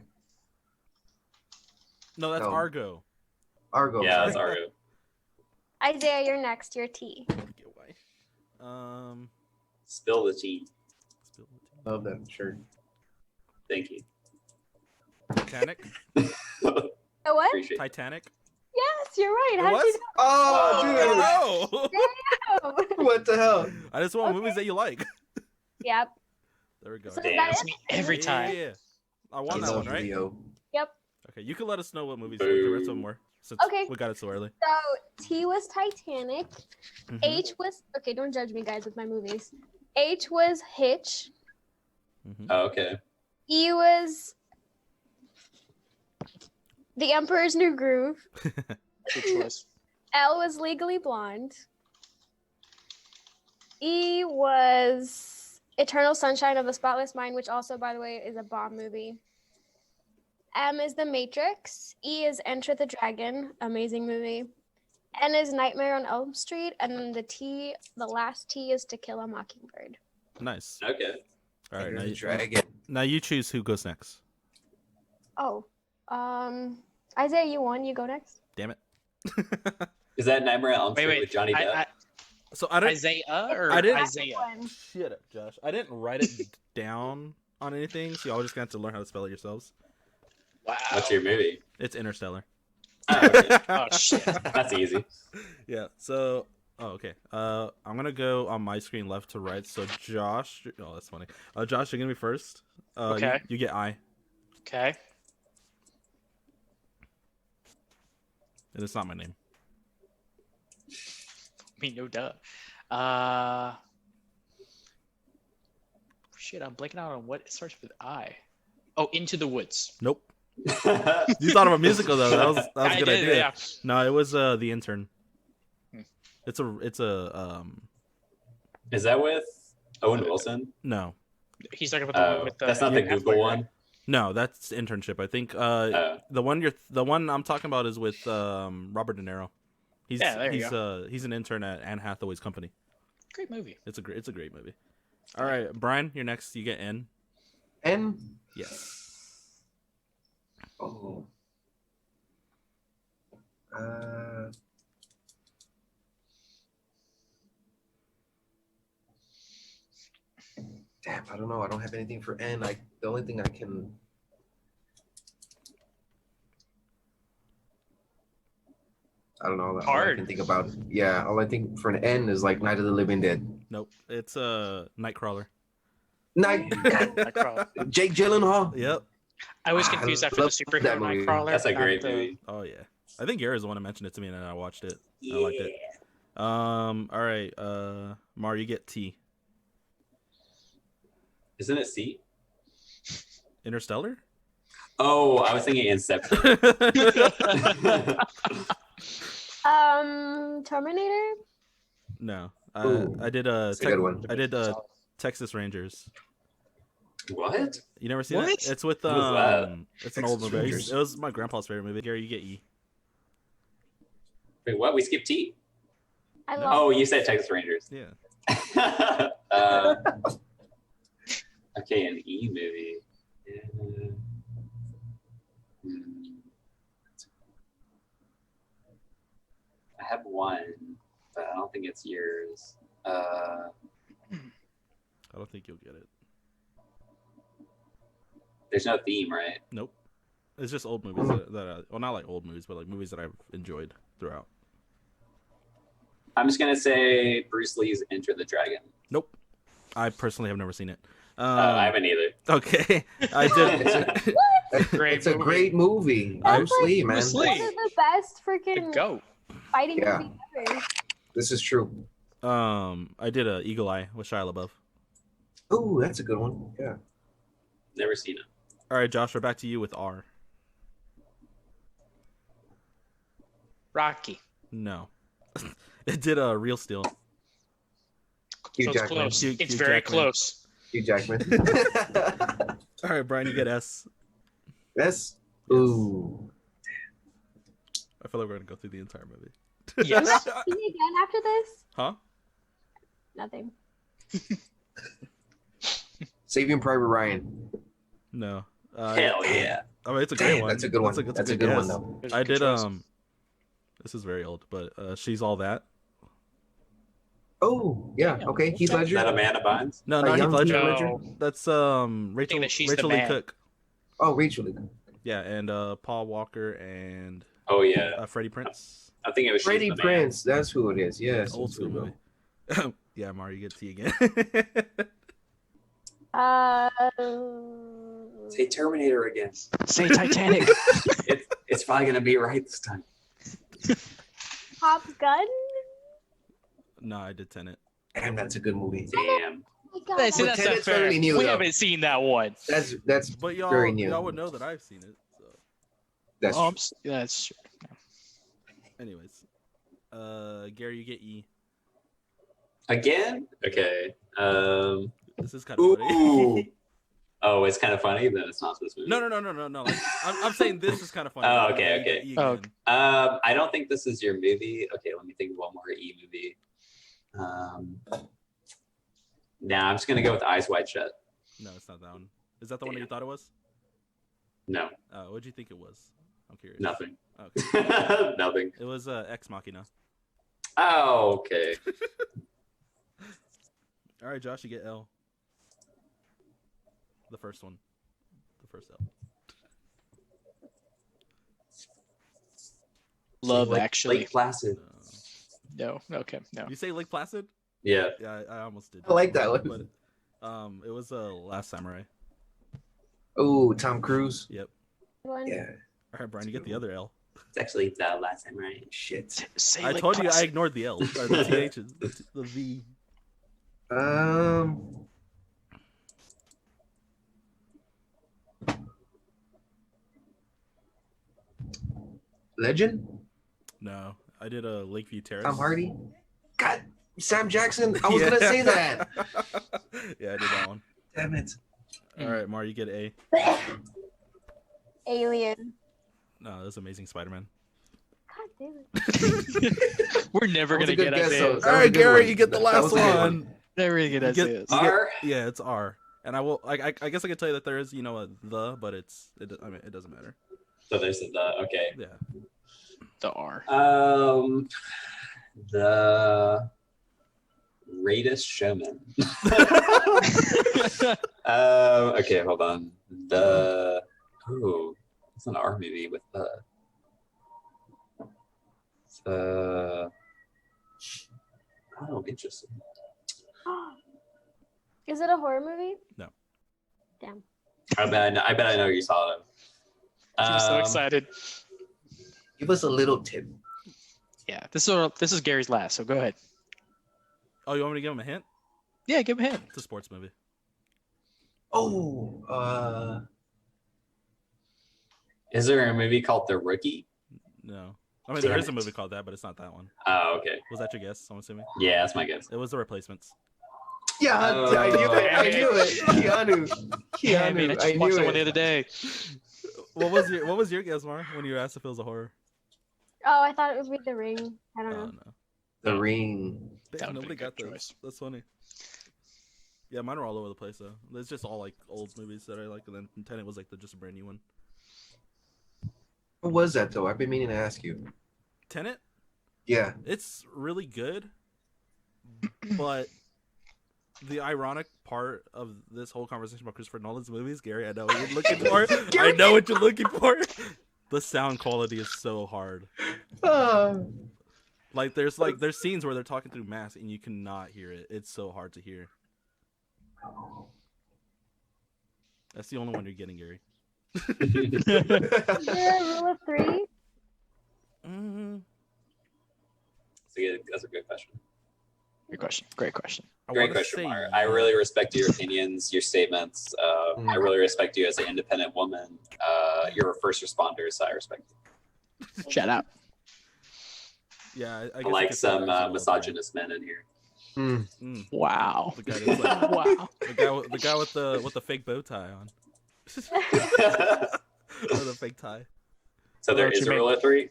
No, that's No. Argo. Argo. Yeah, sorry. that's Argo. Isaiah, you're next. Your T. Get away. Spill the tea. Spill the tea. Love that shirt. Thank you. Titanic. The what? Appreciate it. Titanic. Yes, you're right. It How'd was? you Oh, Oh. know? dude. What the hell? I just want Okay. movies that you like. Yep. There we go. So Damn. that That's is me every time. Yeah. I I won that love one, right? Leo. Yep. Okay, you can let us know what movies the rest of them were, since Okay. we got it so early. So T was Titanic. Mhm. H was okay. Don't judge me, guys, with my movies. H was Hitch. Mhm. Oh, okay. E was The Emperor's New Groove. Good choice. L was Legally Blonde. E was Eternal Sunshine of the Spotless Mind, which also, by the way, is a bomb movie. M is The Matrix. E is Enter the Dragon, amazing movie. N is Nightmare on Elm Street, and then the last T is To Kill a Mockingbird. Nice. Okay. All right, Dragon. now you choose who goes next. Oh, Isaiah, you won. You go next. Damn it. Is that Nightmare on Elm Street Wait. with Johnny Depp? So I didn't. Isaiah or I didn't- Isaiah? One. Shut up, Josh. I didn't write it down on anything, so y'all just gonna have to learn how to spell it yourselves. Wow. What's your movie? It's Interstellar. Oh, okay. Oh shit. That's easy. Yeah. So. Oh, okay. I'm gonna go on my screen left to right. So Josh. Oh, that's funny. Josh, you're gonna be first. Okay. You get I, Okay. and it's not my name. I mean, no duh. Shit, I'm blanking out on what starts with I. Oh, Into the Woods. Nope. You thought of a musical though. That was a I good did, idea. yeah. No, it was The Intern. Hmm. It's a Is that with Owen Wilson? no. He's talking about the one Oh, with the. that's not the Affleck, Google right? one. No, that's internship. I think Oh. the one I'm talking about is with Robert De Niro. He's Yeah, there you he's an intern at Anne Hathaway's company. Great movie. It's a great movie. All right, Brian, you're next. You get N. N. Yes. Oh. Damn, I don't know. I don't have anything for N. The only thing I can. I don't know. All I Hard. can think about. Yeah, all I think for an N is like Night of the Living Dead. Nope. It's Nightcrawler. Night. Nightcrawler. Jake Gyllenhaal. Yep. I was I confused after the love superhero that movie. Nightcrawler. That's a not great the- movie. Oh yeah. I think Garrett's the one who mentioned it to me, and then I watched it. I liked it. All right. Mar, you get T. Isn't it C? Interstellar. Oh, I was thinking Inception. Terminator. No. Ooh, I did that's a good one. I did Texas Rangers. What? You never seen What? it? It's with What was that? It's an Texas old movie. Rangers. It was my grandpa's favorite movie. Gary, you get E. Wait, what? We skipped T. I No. love. Oh, you said Texas Rangers. Yeah. Okay, an E movie. Yeah. Hmm. I have one, but I don't think it's yours. I don't think you'll get it. There's no theme, right? Nope. It's just old movies well, not like old movies, but like movies that I've enjoyed throughout. I'm just gonna say Bruce Lee's Enter the Dragon. Nope. I personally have never seen it. I haven't either. Okay. I did. It's a great movie. Bruce Lee, man. Bruce Lee. One of the best The freaking goat. fighting Yeah. movies ever. This is true. I did Eagle Eye with Shia LaBeouf. Ooh, that's a good one. Yeah. Never seen it. All right, Josh, we're back to you with R. Rocky. No. It did Real Steel. Hugh So it's Jackman. close. Hugh It's very Jackman. close. Hugh Jackman. All right, Brian, you get S. That's ooh. I feel like we're gonna go through the entire movie. Yes. See me again after this? Huh? Nothing. Saving Private Ryan. No. Hell yeah. I mean, it's a great Damn, one. that's a good one. That's a good one guess. though. There's I good did choice. This is very old, but She's All That. Oh, yeah. Okay. Heath Is that Ledger. Amanda Bynes? No, A not Heath young Ledger. Heath Ledger? No. That's Rachel that she's the Rachel Lee man. Cook. Oh, Rachel. Yeah, and Paul Walker and Oh yeah. Freddie Prince. I think it was She's Freddie the Man. Prince. That's who it is. Yes. Old school movie. Yeah, Mario, you get T again. Uh, Say Terminator again. Say Titanic. It's probably gonna be right this time. Top Gun. No, I did Tenet. Damn, that's a good movie. Damn. Oh my Hey, God. see, that's not Tenet's fair. fairly new, We though. haven't seen that one. That's But y'all, very new. y'all would know that I've seen it. So, That's Oh, that's true. anyways, Gary, you get E. Again? Okay. This is kind of Ooh. funny. Oh, it's kind of funny. Then it's not supposed to be. No. Like, I'm saying this is kind of funny. Oh, okay, You get okay. E Oh, again. I don't think this is your movie. Okay, let me think of one more E movie. Nah, I'm just gonna go with Eyes Wide Shut. No, it's not that one. Is that the one that you thought it was? No, What'd you think it was? I'm curious. Nothing. Okay. Nothing. It was Ex Machina. Oh, okay. All right, Josh, you get L. The first one. The first L. Love Lake, Actually. Lake Placid. No. Okay. No. You say Lake Placid? Yeah. Yeah, I almost did. I like that one. But it was Last Samurai. Oh, Tom Cruise. Yep. One. Yeah. All right, Brian, you get the other L. It's actually the Last Samurai. Shit. Say I Lake told you I Placid. ignored the L. Or the TH, the V. Legend. No, I did a Lakeview Terrace. Tom Hardy. God, Sam Jackson. I was gonna say that. Yeah, I did that one. Damn it. All right, Mar, you get A. Alien. No, that's Amazing Spider-Man. God damn it. We're never That was gonna a good get guess, Isaiah. though. That All was a right, good Gary, one. you get the That last was a good one. Never gonna get You get- Isaiah. R. Yeah, it's R. And I guess I could tell you that there is, a the, but it doesn't matter. So there's the okay. Yeah. The R. The Greatest Showman. Okay, hold on. It's an R movie with interesting. Is it a horror movie? No. Damn. I bet I know you saw it. I'm so excited. Give us a little tip. Yeah, this is Gary's last, so go ahead. Oh, you want me to give him a hint? Yeah, give him a hint. It's a sports movie. Oh, Is there a movie called The Rookie? No. I mean, Damn there is a it. movie called that, but it's not that one. Oh, okay. Was that your guess? I'm assuming. Yeah, that's my guess. It was The Replacements. yeah, I knew it. I knew it. Keanu. I I just watched knew that one the it. other day. What was your guess, Mar, when you asked if it was a horror? Oh, I thought it was with The Ring. I don't Oh know. no. The Ring. That Damn, would've nobody been a got good those. choice. That's funny. Yeah, mine are all over the place though. It's just all like old movies that I like, and then Tenet was like just a brand new one. What was that though? I've been meaning to ask you. Tenet, Yeah. it's really good, but the ironic part of this whole conversation about Christopher Nolan's movies, Gary, I know what you're looking for. I know what you're looking for. The sound quality is so hard. Like there's scenes where they're talking through masks and you cannot hear it. It's so hard to hear. That's the only one you're getting, Gary. Is there a rule of three? Mm-hmm. That's a good question. Great question. Great question. Great question, Mara. I really respect your opinions, your statements. I really respect you as an independent woman. You're a first responder, so I respect you. Shout out. Yeah, I I guess like could say some that as well, misogynist men in here. Mm. Wow. The guy that's like, Wow. the guy with the fake bow tie on. Or the fake tie. So there What is you a mean? rule of three,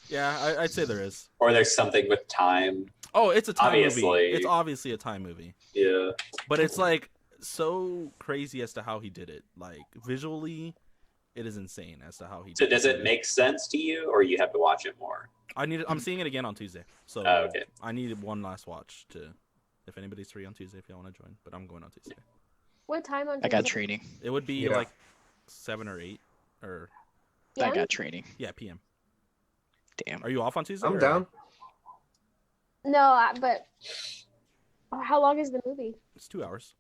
Yeah, I'd say there is. or there's something with time. Oh, it's a time movie. Obviously. It's obviously a time movie. Yeah. But it's like so crazy as to how he did it. Like visually, it is insane as to how he So did does it make sense to you, or you have to watch it more? I'm seeing it again on Tuesday. So Okay. I needed one last watch to if anybody's free on Tuesday if y'all want to join. But I'm going on Tuesday. What time on I got Tuesday? training. It would be Yeah. like 7 or 8 or I Yeah? got training. yeah, PM. Damn. Are you off on Tuesday? I'm or- down. No, but how long is the movie? It's 2 hours.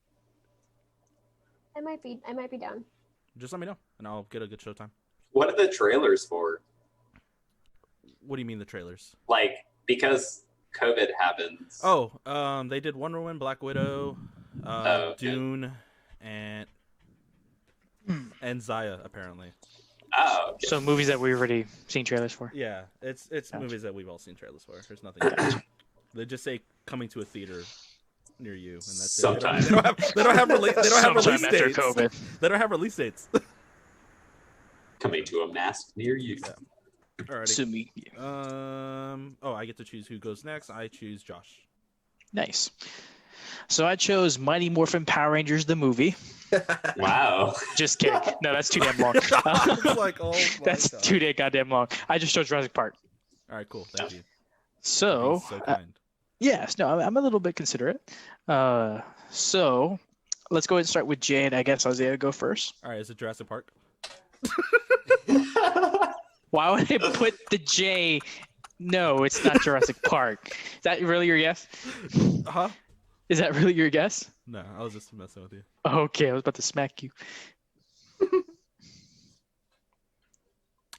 I might be down. Just let me know and I'll get a good showtime. What are the trailers for? What do you mean the trailers? Like, because COVID happens. Oh, they did Wonder Woman, Black Widow, Okay. Dune, and Zaya apparently. Oh, okay. So movies that we've already seen trailers for. Yeah, it's Gotcha. movies that we've all seen trailers for. There's nothing. They just say coming to a theater near you, and that's Sometime. it. They don't have release Sometime after dates. COVID. They don't have release dates. Coming to a mask near you. Alrighty. Sue me. Oh, I get to choose who goes next. I choose Josh. Nice. So I chose Mighty Morphin Power Rangers the movie. Wow. Just kidding. No, that's too damn long. It's like, oh my That's God. too damn goddamn long. I just chose Jurassic Park. All right, cool. Thank you. So, Being so kind. yes, no, I'm a little bit considerate. So, let's go ahead and start with Jay, and I guess Isaiah go first. All right, is it Jurassic Park? Why would I put the J? No, it's not Jurassic Park. Is that really your guess? Huh? Is that really your guess? No, I was just messing with you. Okay, I was about to smack you.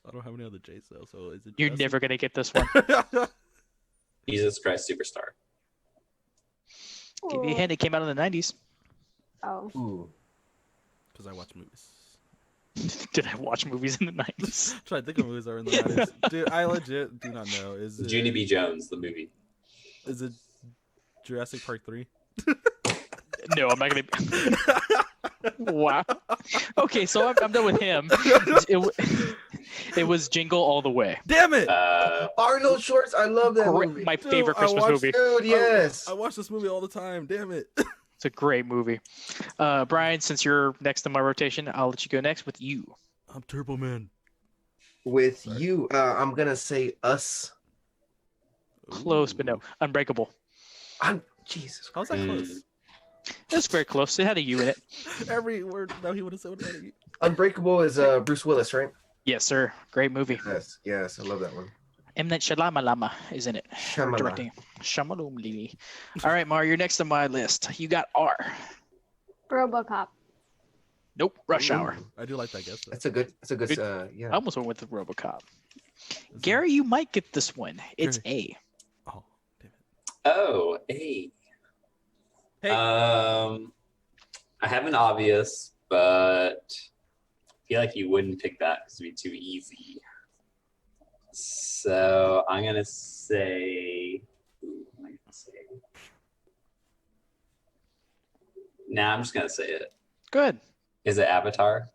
I don't have any other J's though, so is it? You're Jurassic? never gonna get this one. Jesus Christ Superstar. Give you a hint. It came out in the 90s. Oh. Ooh. Because I watch movies. Did I watch movies in the 90s? I'm trying to think of movies that are in the 90s. Dude, I legit do not know. Is it Junie B. Jones, the movie. Is it Jurassic Park 3? No, I'm not gonna. Wow. Okay, so I'm done with him. It was Jingle All the Way. Damn it! Arnold Schwarzenegger. I love that movie. My Dude, favorite I Christmas watched- movie. Dude, yes. I watch this movie all the time. Damn it! It's a great movie. Brian, since you're next in my rotation, I'll let you go next with you. I'm Turbo Man. With Sorry. you, I'm gonna say Us. Close, but no. Unbreakable. I'm Jesus. How's that Mm. close? That's very close. It had a U in it. Every word that he would have said would have had Unbreakable is Bruce Willis, right? Yes, sir. Great movie. Yes, yes, I love that one. M. Night Shyamalan is in it. Shyamalan. Directing. Shyamalan. All right, Mar, you're next on my list. You got R. RoboCop. Nope. Rush Hour. I do like that guess. Though. That's a good. Good. Yeah. I almost went with the RoboCop. Is Gary, you might get this one. It's A. it- Oh, damn it. Oh, hey. Hey. I have an obvious, but I feel like you wouldn't pick that because it'd be too easy. So I'm gonna say. Who am I gonna say? Nah, I'm just gonna say it. Good. Is it Avatar?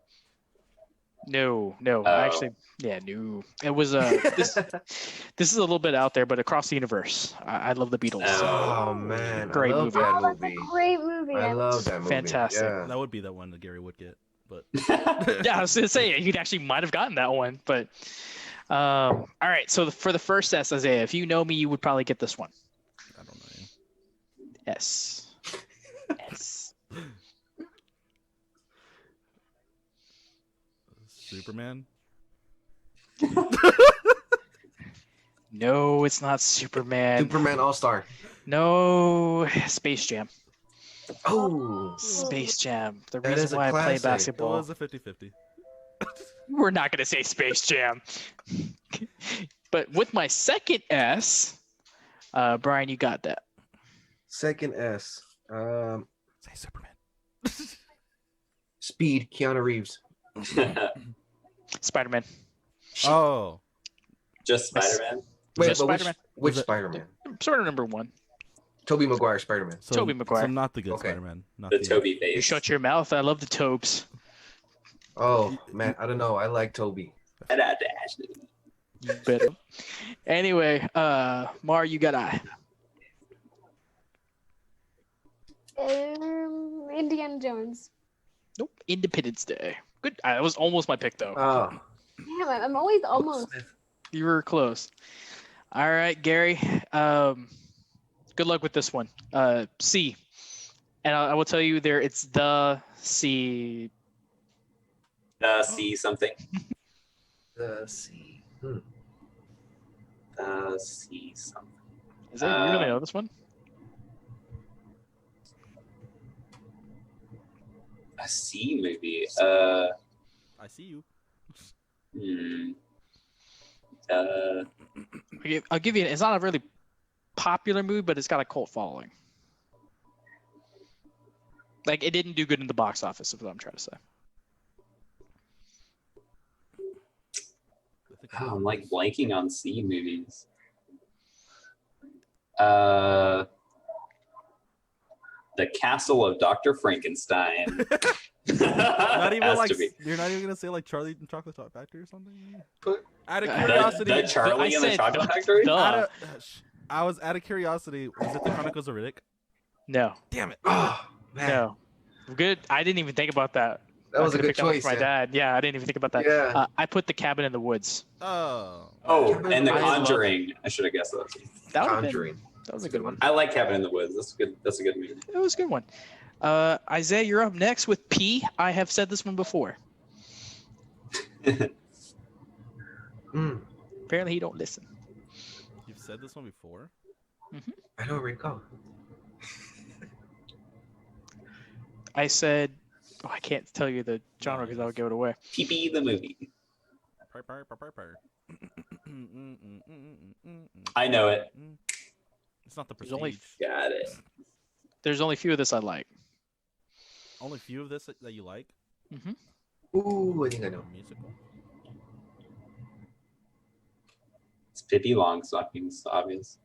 No. Oh. Actually, yeah, no. It was this. This is a little bit out there, but Across the Universe. I love the Beatles. Oh. Oh man, Great I love movie. that Oh, that's movie. a great movie. I love that movie. Fantastic. Yeah. That would be the one that Gary would get, but Yeah, I was gonna say you actually might have gotten that one, but all right. So for the first S, Isaiah, if you know me, you would probably get this one. I don't know. S. S. Superman. No, it's not Superman. Superman All Star. No, Space Jam. Oh. Space Jam. The That is reason a why I play classic. It basketball. was a 50-50. We're not gonna say Space Jam. But with my second S, Brian, you got that. Second S. Say Superman. Speed. Keanu Reeves. Spider-Man. Oh, Just Spider-Man. Wait, Just but Spider-Man. which Was it- Spider-Man? Sort of number one. Tobey Maguire Spider-Man. so, Tobey Maguire. So not the good Okay. Spider-Man. Not The Toby face. You shut your mouth. I love the Tobes. Oh man, I don't know. I like Toby. But anyway, Mar, you got I. Indiana Jones. Nope. Independence Day. Good. That was almost my pick though. Oh. Damn, I'm always almost. You were close. All right, Gary. Good luck with this one. C. And I will tell you there. It's the C. See something. See. See something. Is it? You really know this one? A C movie. I see you. Hmm. I'll give you. It's not a really popular movie, but it's got a cult following. Like it didn't do good in the box office. Is what I'm trying to say. I think I Oh, know I'm like this. blanking on C movies. The Castle of Dr. Frankenstein. Not even Has like to be. you're not even gonna say like Charlie and Chocolate Factory or something. Put- Out of The- curiosity, The Charlie I and the said Chocolate Factory? the- I was out of curiosity. Was it the Chronicles of Riddick? No, Damn it. Oh man. no. Good. I didn't even think about that. That was a could've good picked that one choice. for my dad. Yeah, I didn't even think about that. Yeah. I put The Cabin in the Woods. Oh. Oh, Cabin in and the The Woods. Conjuring. I should have guessed that. That would have been. Conjuring. That was a good one. I like Cabin in the Woods. That's good. That's a good movie. It was a good one. Isaiah, you're up next with P. I have said this one before. Mm, Apparently, he don't listen. You've said this one before? I don't recall. I said, oh, I can't tell you the genre because that would give it away. PB the movie. I know it. It's not the There's only- Prestige. Got it. There's only a few of this I like. Only a few of this that you like? Ooh, I think I know. Musical? It's Pippi Longstocking. It's obvious.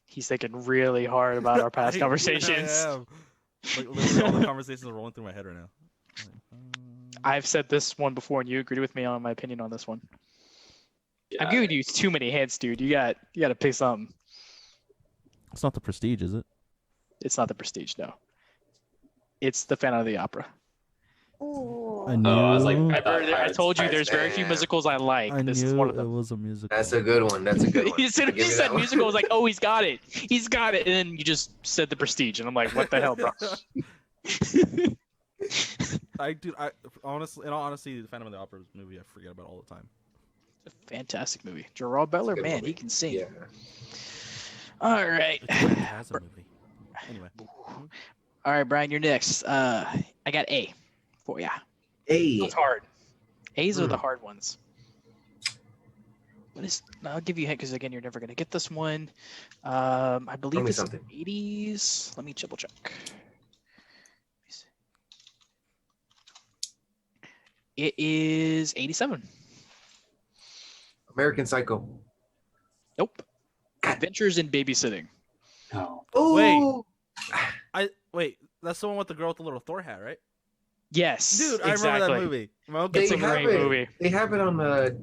He's thinking really hard about our past conversations. I am. Like literally all the conversations are rolling through my head right now. I've said this one before, and you agreed with me on my opinion on this one. Yeah. I'm giving you too many hints, dude. You got to pick something. It's not the Prestige, is it? It's not The Prestige, no. It's The Phantom of the Opera. Ooh. I knew. I was like, I thought I told you Pirates- there's very few Damn. musicals I like. I This is knew one of it them. was a musical. That's a good one. That's a good one. As soon as Give you me said that one. musical, I was like, oh, he's got it. He's got it. And then you just said The Prestige. And I'm like, what the hell, bro? I honestly, in all honesty, the Phantom of the Opera movie I forget about all the time. It's a fantastic movie. Gerard Butler, Good man, movie. he can sing. Yeah. All right. It's what it has a movie. Anyway. All right, Brian, you're next. I got A for ya. Hey. It's hard. A's are the Hmm. hard ones. What is? I'll give you a hint because again, you're never gonna get this one. I believe me it's something. 80s. Let me double check. It is 87. American Psycho. Nope. Adventures in Babysitting. No. Oh. Wait, that's the one with the girl with the little Thor hat, right? Yes, Dude, I exactly. remember that movie. Okay, It's a They have great it. movie. They have it on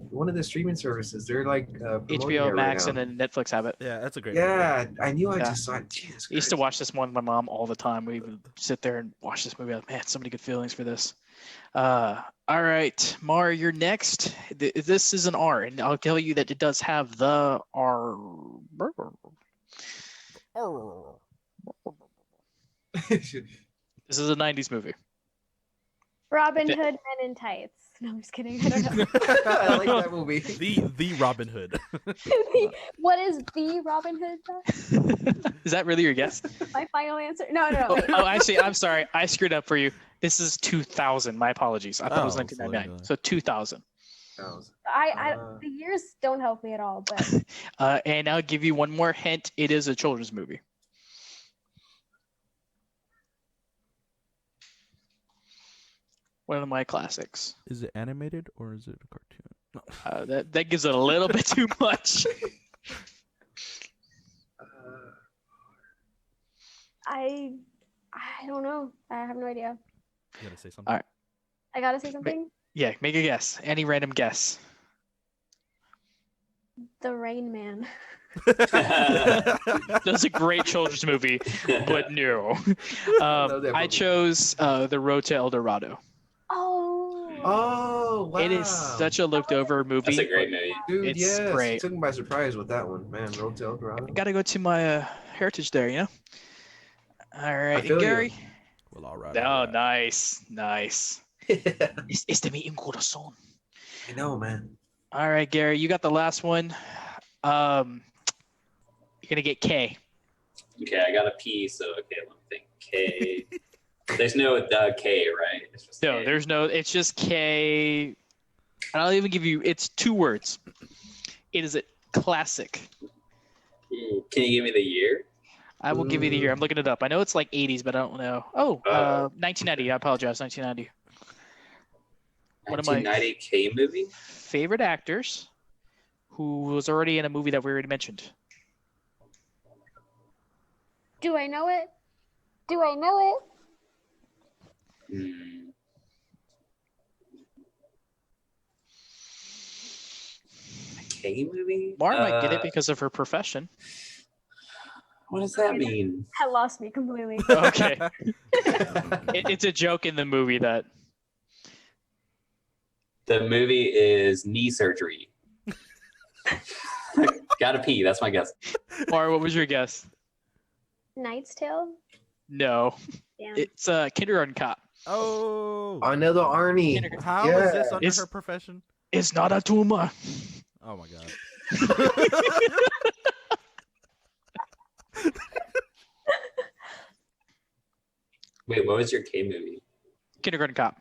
one of the streaming services. They're like promoting it HBO right Max now. and then Netflix have it. Yeah, that's a great movie. Yeah, I knew I Yeah. just saw it. Jesus I used to Christ. watch this one with my mom all the time. We would sit there and watch this movie. Like, man, so many good feelings for this. All right, Mar, you're next. This is an R, and I'll tell you that it does have the R. This is a 90s movie. Robin The- Hood Men in Tights. No, I'm just kidding. I don't know. I like that movie. The Robin Hood. What is the Robin Hood? Josh? Is that really your guess? My final answer? No, no, no. Oh, Wait. actually, I'm sorry. I screwed up for you. This is 2000. My apologies. I thought it was Oh, 1999. so So 2000. I Uh. the years don't help me at all, but And I'll give you one more hint. It is a children's movie. One of my classics. Is it animated or is it a cartoon? No. That gives it a little bit too much. I don't know. I have no idea. You gotta say something. All right. I gotta say something. Yeah, make a guess. Any random guess. The Rain Man. That's a great children's movie, but no. Love that I movie. chose The Road to El Dorado. Oh. Oh wow! It is such a looked over movie. That's a great movie. Dude, it's yes, great. you took me by surprise with that one, man. Road to El Dorado. Got to go to my heritage there, you know? All right, feel and you. Gary. Well, all right. Oh, all right. nice. Este mi un corazón. I know, man. All right, Gary, you got the last one. You're gonna get K. Okay, I got a P, so okay, let me think. K. There's no the K, right? It's just No, K. there's no. It's just K. And I'll even give you. It's 2 words. It is a classic. Ooh, can you give me the year? I will give you the year. I'm looking it up. I know it's like 80s, but I don't know. Oh, 1990. I apologize. 1990. One of my 1990 K movie? favorite actors, who was already in a movie that we already mentioned. Do I know it? Do I know it? Hmm. K movie? Mara might get it because of her profession. What does that mean? That lost me completely. Okay. It's a joke in the movie that. The movie is Knee Surgery. Gotta pee. That's my guess. Mara, what was your guess? Knight's Tale? No. Damn. It's Kindergarten Cop. Oh, Another Arnie. how Yeah. is this under It's- her profession? It's not a tumor. Oh my god. Wait, what was your K movie? Kindergarten Cop.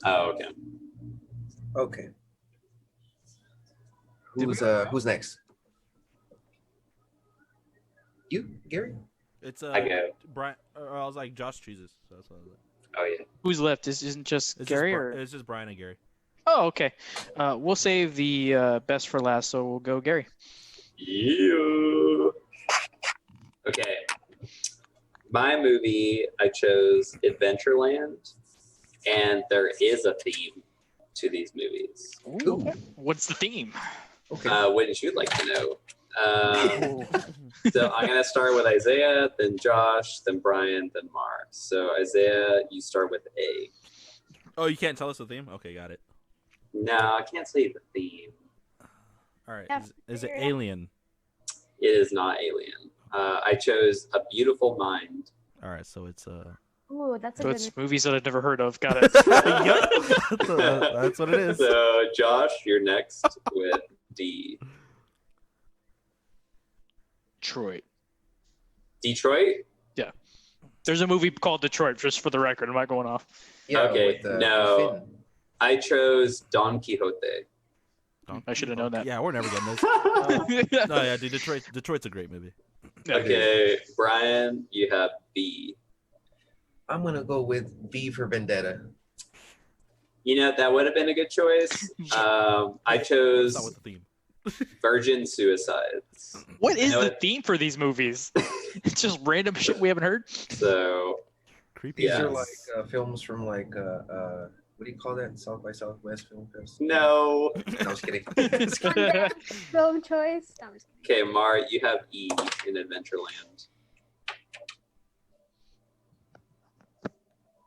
Oh, okay. Okay. Did Who's next? You, Gary? It's I go. Brian. I was like Josh chooses, so that's what I was like. Oh, yeah. Who's left? This isn't just It's Gary just, or. it's just Brian and Gary. Oh, okay. We'll save the best for last, so we'll go Gary. Yeah. Okay. My movie, I chose Adventureland, and there is a theme to these movies. Ooh. What's the theme? Okay. Wouldn't you like to know? So I'm gonna start with Isaiah, then Josh, then Brian, then Mar. So Isaiah, you start with A. Oh, you can't tell us the theme? Okay, got it. No, I can't say the theme. All right. Yeah, Is it figure it out. Alien? It is not Alien. I chose A Beautiful Mind. All right, so it's Ooh, that's a So good it's one. movies that I've never heard of. Got it. that's what it is. So Josh, you're next with D. Detroit. Detroit? There's a movie called Detroit, just for the record. I'm not going off. Yeah, Okay, with, no. Finn. I chose Don Quixote. I should have known that. Yeah, we're never getting this. No, yeah, dude, Detroit's a great movie. Okay, Brian, you have B. I'm gonna go with V for Vendetta. You know, that would have been a good choice. I That's chose not with the theme. Virgin Suicides. What is I know the it- theme for these movies? It's just random shit we haven't heard. So, Creepy. These Yes. are like films from like what do you call that? South by Southwest Film Festival. no. No, I was kidding. Film choice. No, I'm just kidding. Okay, Mar, you have E in Adventureland.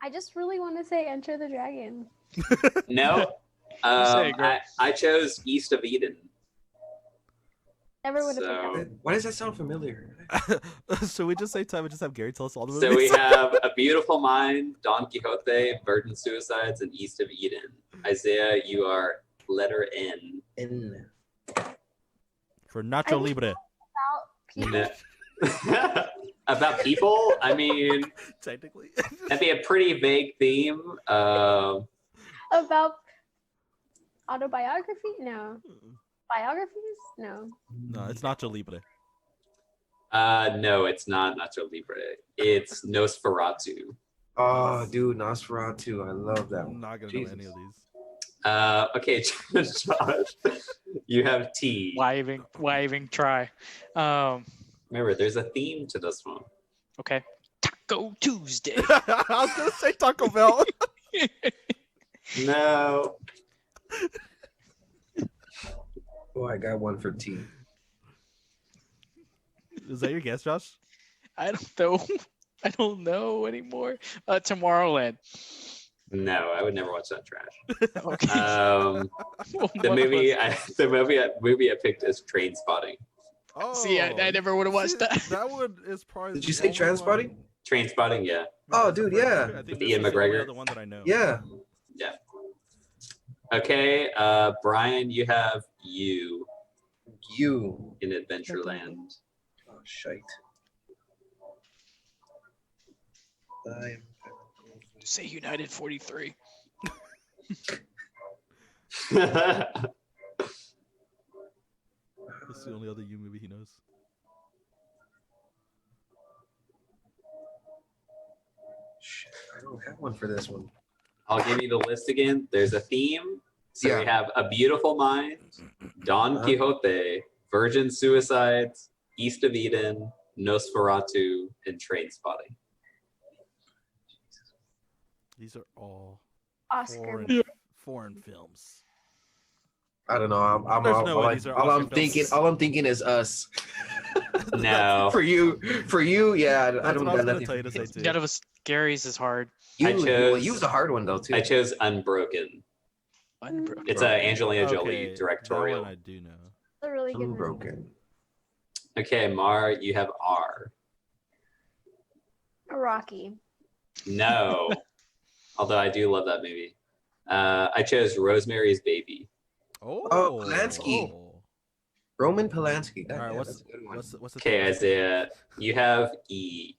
I just really want to say Enter the Dragon. No. say it, girl. I chose East of Eden. Never would have So- picked Why does that sound familiar? So we just save time and just have Gary tell us all the movies. So we have A Beautiful Mind, Don Quixote, Virgin Suicides, and East of Eden. Isaiah, you are letter N. N. For Nacho I- Libre, that. People, About people? I mean, technically. that'd be a pretty vague theme. about autobiography? No. Biographies? No. No, it's Nacho Libre. No, it's not Nacho Libre. It's Nosferatu. Oh, dude, Nosferatu. I love that I'm one. not gonna Jesus. know any of these. Okay, Josh, you have T. Why even try? Remember, there's a theme to this one. Okay. Taco Tuesday. I was gonna say Taco Bell. No. Oh, I got one for T. Is that your guess, Josh? I don't know. I don't know anymore. Tomorrowland. No, I would never watch that trash. Okay. The movie I picked is Train Spotting. Oh, See, I never would have watched see, that. That one is probably. Did you the say only Transpotting? one- Train Spotting, yeah. Oh, dude, yeah. I think Ian this is the only McGregor. other one that I know. Yeah. Okay, Brian, you have you You. in Adventureland. Oh, shite. I'm Say United 43. This is the only other you movie he knows. Shit, I don't have one for this one. I'll give you the list again. There's a theme. So we Yeah. have A Beautiful Mind, Don Uh-huh. Quixote, Virgin Suicides, East of Eden, Nosferatu, and Train Spotting. These are all Oscar. foreign films. I don't know. There's no way these are all I'm Oscar thinking. films. All I'm thinking is Us. No. For you, yeah. I That's don't what I was got gonna nothing. tell you to say too. None of us. Gary's is hard. You, I chose- you was a hard one though too. I chose Unbroken. Unbroken. It's a Angelina Jolie Okay, directorial. That one I do know. It's a really good movie. Unbroken. Okay, Mar, you have R. Rocky. No. Although I do love that movie. I chose Rosemary's Baby. Oh, Polanski. Roman Polanski. All right, Goddamn, what's that's a good one. what's the Okay, thing? Isaiah, you have E.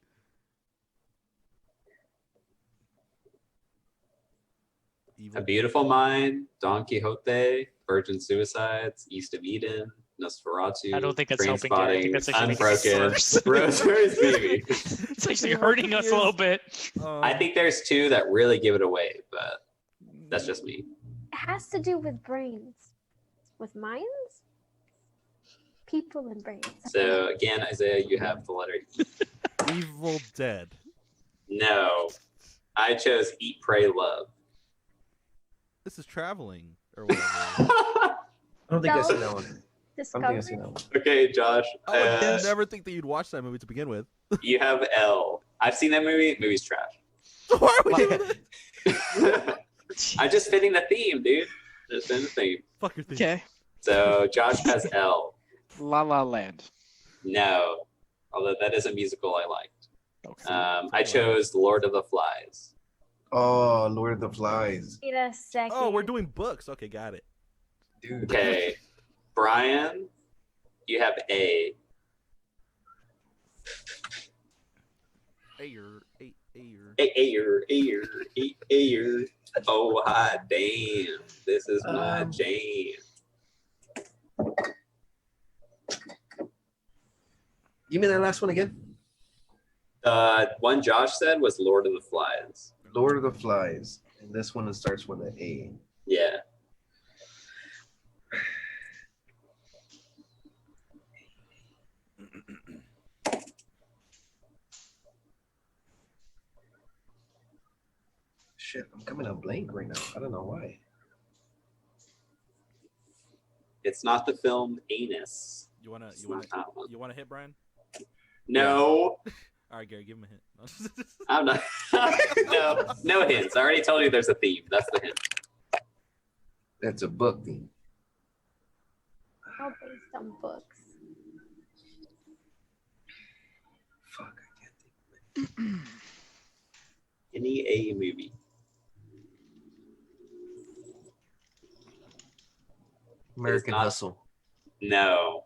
Evil. A Beautiful Mind, Don Quixote, Virgin Suicides, East of Eden, Nosferatu. I don't think that's helping, Gary. I think that's actually making it Unbroken, worse. Rosemary's Baby. It's actually hurting us a little bit. I think there's two that really give it away, but that's just me. It has to do with brains. With minds? People and brains. So again, Isaiah, you have the letter E. Evil Dead. No. I chose Eat, Pray, Love. This is traveling or whatever. I don't think I've seen that one. I don't think Discovery. I've seen that one. Okay, Josh. I would never think that you'd watch that movie to begin with. You have L. I've seen that movie. Movie's trash. Why are we doing that? I'm just fitting the theme, dude. Just fitting the theme. Fuck your thing. Okay. So Josh has L. La La Land. No. Although that is a musical I liked. Okay. I chose Lord of the Flies. Oh, Lord of the Flies. Wait a second. Oh, we're doing books. Okay, got it. Dude. Okay. Brian, you have A. Ayer. Ayer. Oh, hot damn. This is my jam. You mean that last one again? One Josh said was Lord of the Flies. Lord of the Flies. And this one starts with an A. Yeah. Shit, I'm coming out blank right now. I don't know why. It's not the film Anus. You wanna It's not that one. you wanna hit Brian? No, All right, Gary, give him a hint. I'm not. No hints. I already told you there's a theme. That's the hint. That's a book theme. All based on books. Fuck, I can't think. Any A movie. American not- Hustle. No,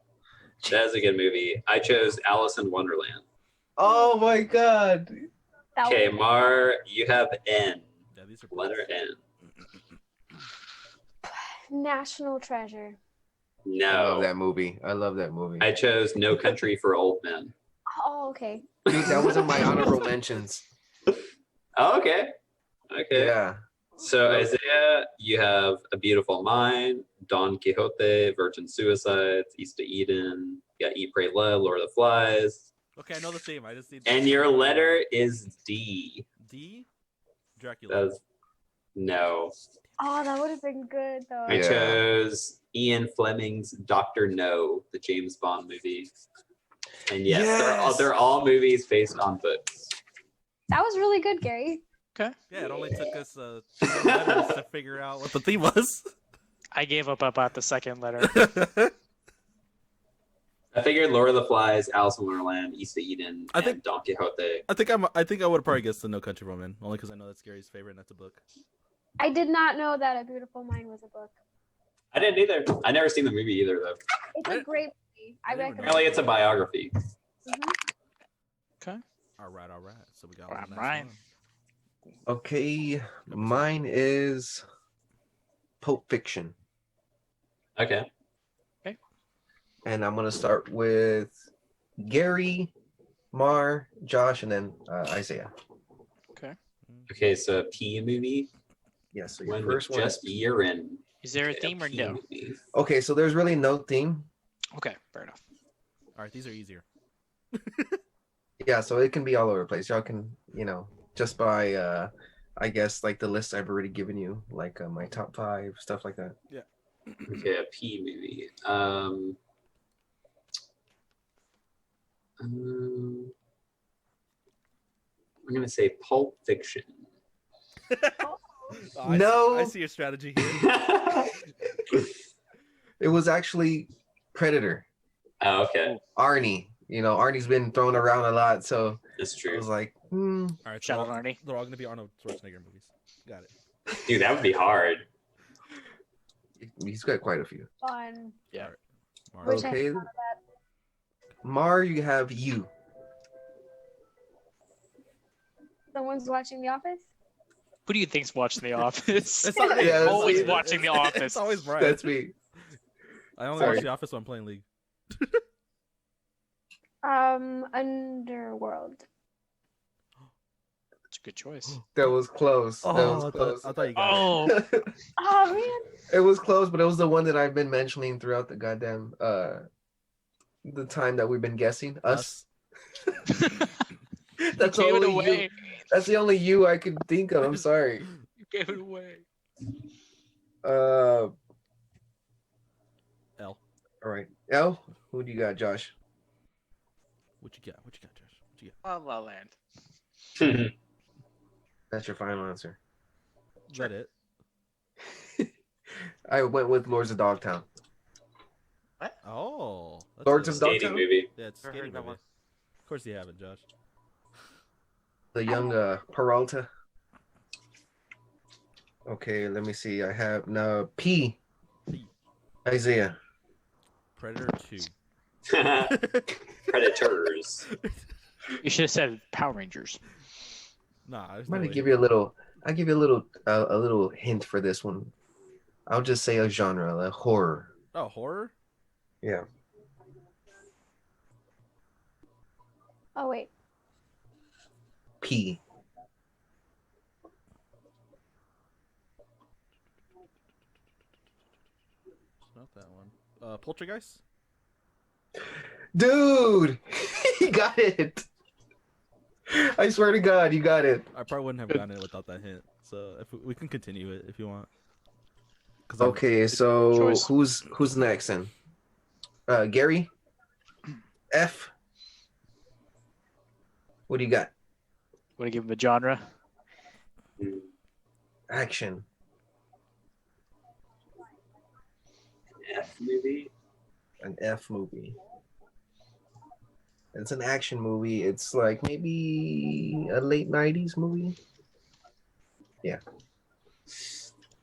that's a good movie. I chose Alice in Wonderland. Oh my god. That Okay, was Mar, you have N. Yeah, these are Letter N. National Treasure. I love No, that movie. I love that movie. I chose No Country for Old Men. Oh, okay. Dude, that was in my honorable mentions. Oh, okay. Okay. Yeah. So Isaiah, you have A Beautiful Mind, Don Quixote, Virgin Suicides, East of Eden, you got Eat, Pray, Love, Lord of the Flies, Okay, I know the theme. I just need. and your letter is D. D. Dracula. That's no. Oh, that would have been good though. I Yeah. chose Ian Fleming's Doctor No, the James Bond movie. And yes, Yes! they're all movies based on books. That was really good, Gary. Okay. Yeah, it only took us 10 letters to figure out what the theme was. I gave up about the second letter. I figured Lord of the Flies, Alice in Wonderland, East of Eden, I and think- Don Quixote. I think I would have probably guessed the No Country for Old Men, only because I know that's Gary's favorite and that's a book. I did not know that A Beautiful Mind was a book. I didn't either. I never seen the movie either, though. It's I- a great movie. I I didn't recommend Apparently, it. it's a biography. Mhm. Okay. All right. So we got All right, one next Brian. one. Okay. Mine is Pulp Fiction. Okay. And I'm gonna start with Gary, Mar, Josh, and then Isaiah. Okay, so a P movie. Yeah, so your When first one. just urine. Is there a Okay, theme or P no? movie. Okay, so there's really no theme. Okay, fair enough. All right, these are easier. Yeah, so it can be all over the place. Y'all can, just by I guess like the list I've already given you, like my top 5, stuff like that. Okay, a P movie. I'm gonna say Pulp Fiction. Oh, No. I see your strategy here. It was actually Predator. Oh, okay, Arnie. Arnie's been thrown around a lot, so that's I true. was like, All right, so Shout out Arnie. they're all going to be Arnold Schwarzenegger movies. Got it. Dude, that would be hard. he's got quite a few. Fun. Yeah. All right. Wish I Okay. Mar, you have you. Someone's watching The Office. Who do you think's watching The Office? It's not, Yeah, it's- Always it's- watching The Office. It's always Brian. That's me. I only Sorry. watch The Office when I'm playing League. Underworld. It's a good choice. That was close. That Oh, was close. I thought you got it. Oh, Oh man. It was close, but it was the one that I've been mentioning throughout the goddamn the time that we've been guessing. Us. That's you gave it only away. you. That's the only you I could think of. I'm sorry. You gave it away. All L. right. L, who do you got, Josh? What you got? What you got, Josh? What you La La Land. That's your final answer. got? Is that it? I went with Lords of Dogtown. Oh. That's Lords a- of Skating Dogtown? movie. Yeah, it's a Never skating heard that movie. one. Of course you haven't, Josh. The young Peralta. Okay, let me see. I have now P. P. Isaiah. Predator 2. Predators. You should have said Power Rangers. Nah, there's I'm no gonna way. give you a little. I'll give you a little hint for this one. I'll just say a genre, like horror. Oh, horror? Yeah. Oh wait. P. It's not that one. Poltergeist? Dude, he got it. I swear to God, you got it. I probably wouldn't have gotten it without that hint. So if we can continue it if you want. 'Cause Okay, so choice. who's next then? Gary. F. What do you got? Want to give him a genre? Action. F movie. An F movie. It's an action movie. It's like maybe a late 90s movie.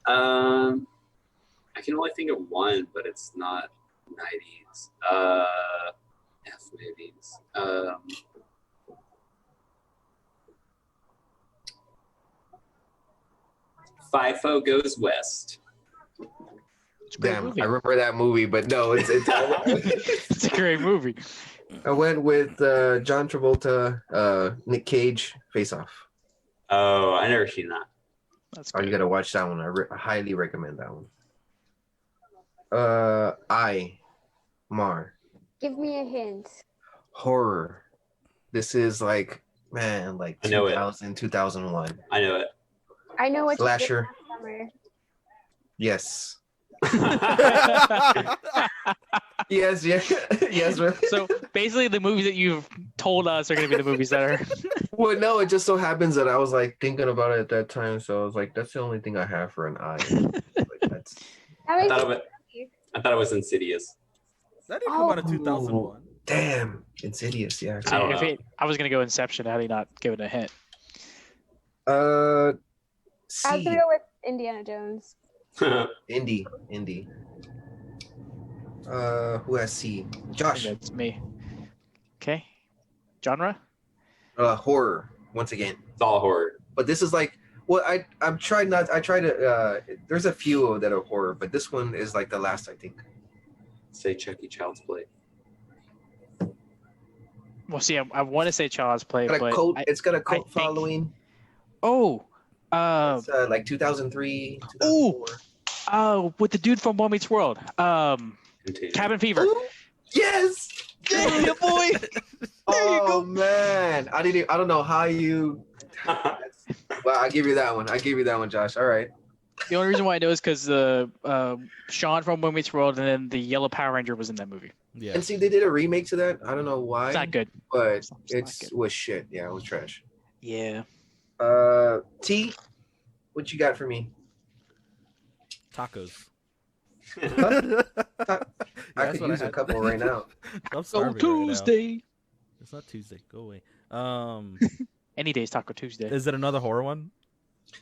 I can only think of one, but it's not 90s. F movies. FIFO Goes West. It's a great Damn, movie. I remember that movie, but no, it's It's a great movie. I went with John Travolta, Nick Cage, Face Off. Oh, I never seen that. That's Oh, you good. gotta watch that one. I highly recommend that one. Mar, Give me a hint. horror. This is like, man, like I know it. 2000, 2001. I know it. I know what you did Slasher. last summer. Yes. Yes, yes. So basically, the movies that you've told us are going to be the movies that are. Well, no, it just so happens that I was like thinking about it at that time, so I was like, that's the only thing I have for an eye. Like, that's That I makes thought, me it, I thought it was Insidious. That didn't come out in 2001. damn Insidious. Yeah. I don't If know. I was going to go Inception. How do you not give it a hint? I was C. gonna go with Indiana Jones. Indie. Who has C? I think Josh. that's me. Okay. Genre? Horror once again. It's all horror. But this is like, well, I try to. There's a few that are horror, but this one is like the last, I think. Say Chucky Child's Play. Well, see, I want to say Child's Play, but It's got a I cult think- following. It's Like 2003. 2004. with the dude from Boy Meets World. Contagion. Cabin Fever. Ooh, yes. Yeah, boy. Oh man, I don't know how you. Well, I'll give you that one. Josh. All right. The only reason why I know is because Sean from Boy Meets World and then the Yellow Power Ranger was in that movie. Yeah. And see, they did a remake to that. I don't know why. It's not good. But It's not good. was shit. Yeah, it was trash. Yeah. T, what you got for me? Tacos. I could use a couple right now. I'm So starving right now. Tuesday. It's not Tuesday. Go away. Any day's Taco Tuesday. Is it another horror one?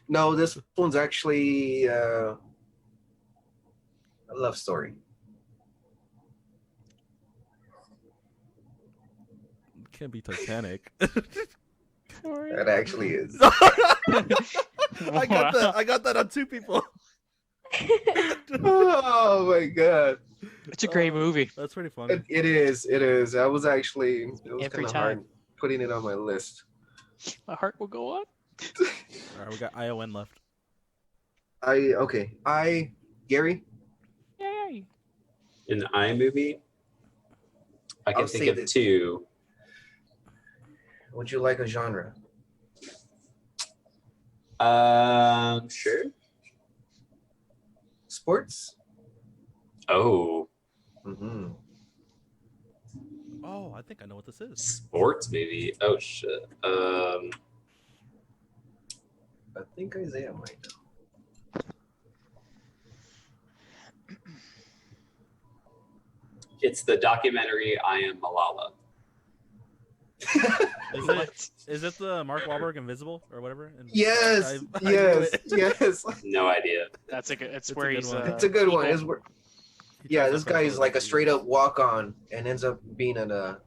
No, this one's actually a love story. It can't be Titanic. That actually is. I got that on two people. Oh my god. It's a great movie. That's pretty funny. It is. It is. I was actually. It was Every kind of time. hard putting it on my list. My heart will go on. All right, we got ION left. Gary. Yay. In the iMovie, I can I'll think say of this. two. Would you like a genre? Sure. Sports. Oh, Mm-hmm. Oh, I think I know what this is. sports movie. Oh shit. I think Isaiah might know. It's the documentary I Am Malala. Is it the Mark Wahlberg Invisible or whatever? Yes. I knew Yes. it. Yes. No idea. That's a good. It's It's where a good he's. one. It's a good one. eagle. It's where, He yeah, tries this to guy find is like a Philadelphia straight up walk on and ends up being a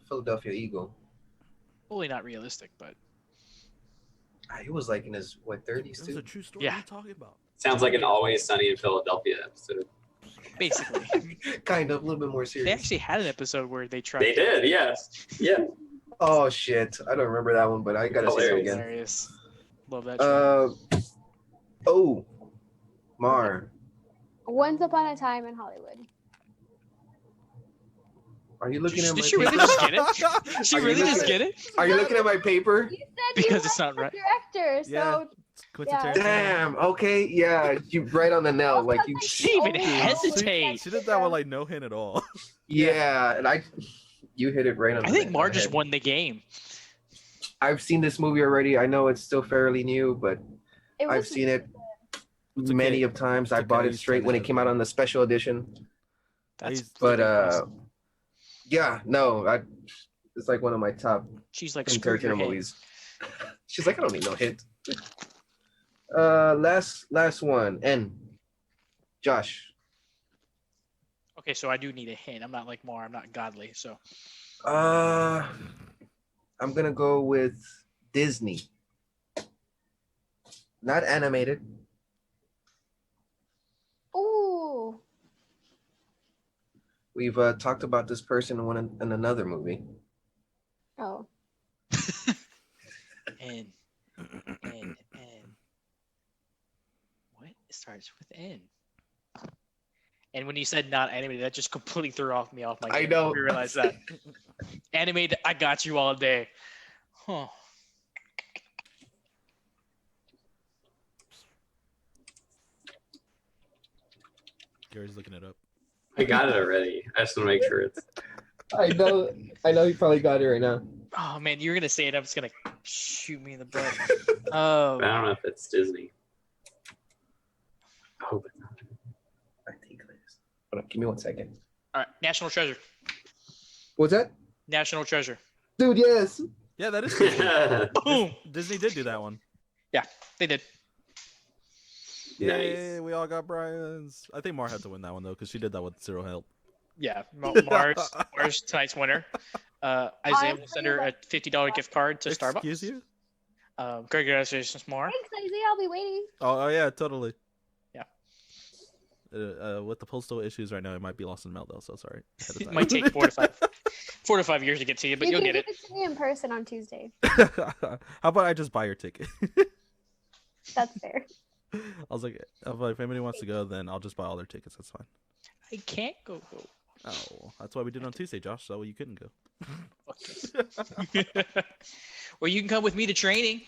Philadelphia Eagle. Totally not realistic, but He was like in his 30s It was a too. true story. Yeah. What are you talking about? Sounds like an Always Sunny in Philadelphia episode. basically, Kind of a little bit more serious. they actually had an episode where they tried. They did, yeah. Yeah. Oh shit! I don't remember that one, but I gotta see it Hilarious. again. Hilarious. Love that. Show. Oh, Mar, Once Upon a Time in Hollywood. are you looking at my Did she really paper? just get it? Did she Are you really just looking- get it? Are you looking at my paper? You said Because you it's not were right. the director, so Yeah. Quentin Yeah. Tarantino. Damn. Okay. Yeah, you right on the nail. Like you. She even Oh, hesitate. She did that with like no hint at all. Yeah, and you hit it right on. I the think Mar just head. won the game. I've seen this movie already. I know it's still fairly new, but it I've was seen it It's okay. many of times. I okay. bought I it used straight to when do it came out on the special edition. That's But awesome. yeah, no, it's like one of my top She's like Quentin screw your Tarantino head. movies. She's like, I don't need no hit. Last one. N. Josh. Okay, so I do need a hint. I'm not like Mar. I'm not godly. So I'm gonna go with Disney. Not animated. Ooh. We've talked about this person in another movie. Oh. N. What starts with N? And when you said not animated, that just completely threw me off my game. I know. We realized that. Animated, I got you all day. Huh. Gary's looking it up. I got it already. I just want to make sure it's. I know you probably got it right now. Oh man, you're gonna say it. I'm just gonna shoot me in the butt. I don't know if it's Disney. I hope it's not. I think it is. Hold on, give me 1 second. All right, National Treasure. What's that? National Treasure. Dude, yes. Yeah, that is Disney. Boom. Disney did do that one. They did. Yay, we all got Brian's. I think Mar had to win that one though, because she did that with zero help. Yeah, Mars tonight's winner. Isaiah will send her a $50 gift card to Starbucks. Excuse you? Congratulations, Mar. Thanks, Isaiah. I'll be waiting. Oh yeah, totally. Yeah. With the postal issues right now, it might be lost in the mail though. So sorry. ahead of It time. might take 4 to 5 years to get to you, but you you'll can get it. give it to me in person on Tuesday. How about I just buy your ticket? That's fair. I was like, if anybody wants to go, then I'll just buy all their tickets. That's fine. I can't go. Oh, that's why we did it on Tuesday, Josh. So you couldn't go. Fuck this. Or you can come with me to training.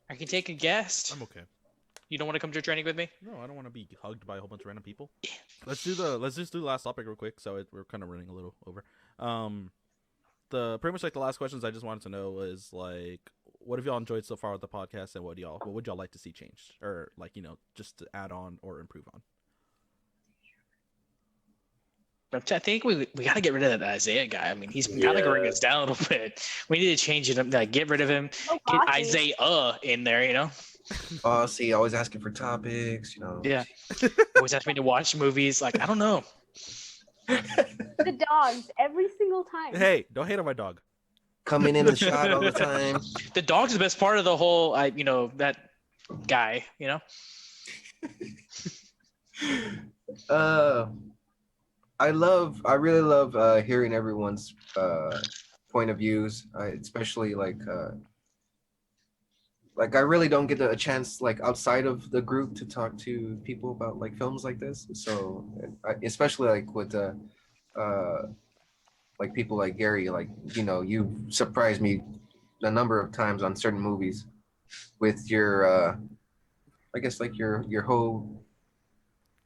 I can take a guest. I'm okay. You don't want to come to training with me? No, I don't want to be hugged by a whole bunch of random people. Let's just do the last topic real quick. So we're kind of running a little over. The pretty much like the last questions I just wanted to know was like, what have y'all enjoyed so far with the podcast, and what would y'all like to see changed, or like just to add on or improve on? I think we got to get rid of that Isaiah guy. I mean, he's kind of going us down a little bit. We need to change it up. Like, get rid of him. Oh, Get bossy. Isaiah in there. Oh, see, always asking for topics, Yeah. Always ask me to watch movies. Like, I don't know. The dogs every single time. Hey, don't hate on my dog. Coming in the shot all the time. The dog's the best part of the whole. That guy. I really love hearing everyone's point of views, especially like I really don't get a chance like outside of the group to talk to people about like films like this. So especially like with like people like Gary, like you surprised me a number of times on certain movies with your I guess like your whole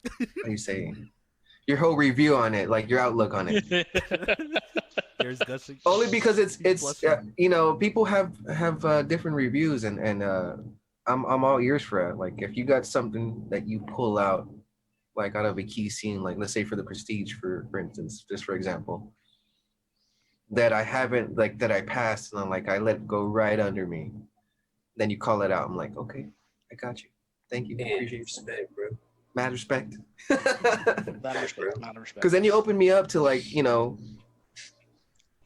how do you say, your whole review on it, like your outlook on it. There's gushing. Only because it's people have different reviews, and I'm all ears for it. Like if you got something that you pull out like out of a key scene, like let's say for The Prestige, for instance, just for example, that I haven't like that I passed and like I let go right under me, then you call it out. I'm like, okay, I got you. Thank you. Appreciate respect, bro. Mad respect. Mad respect. Because then you open me up to like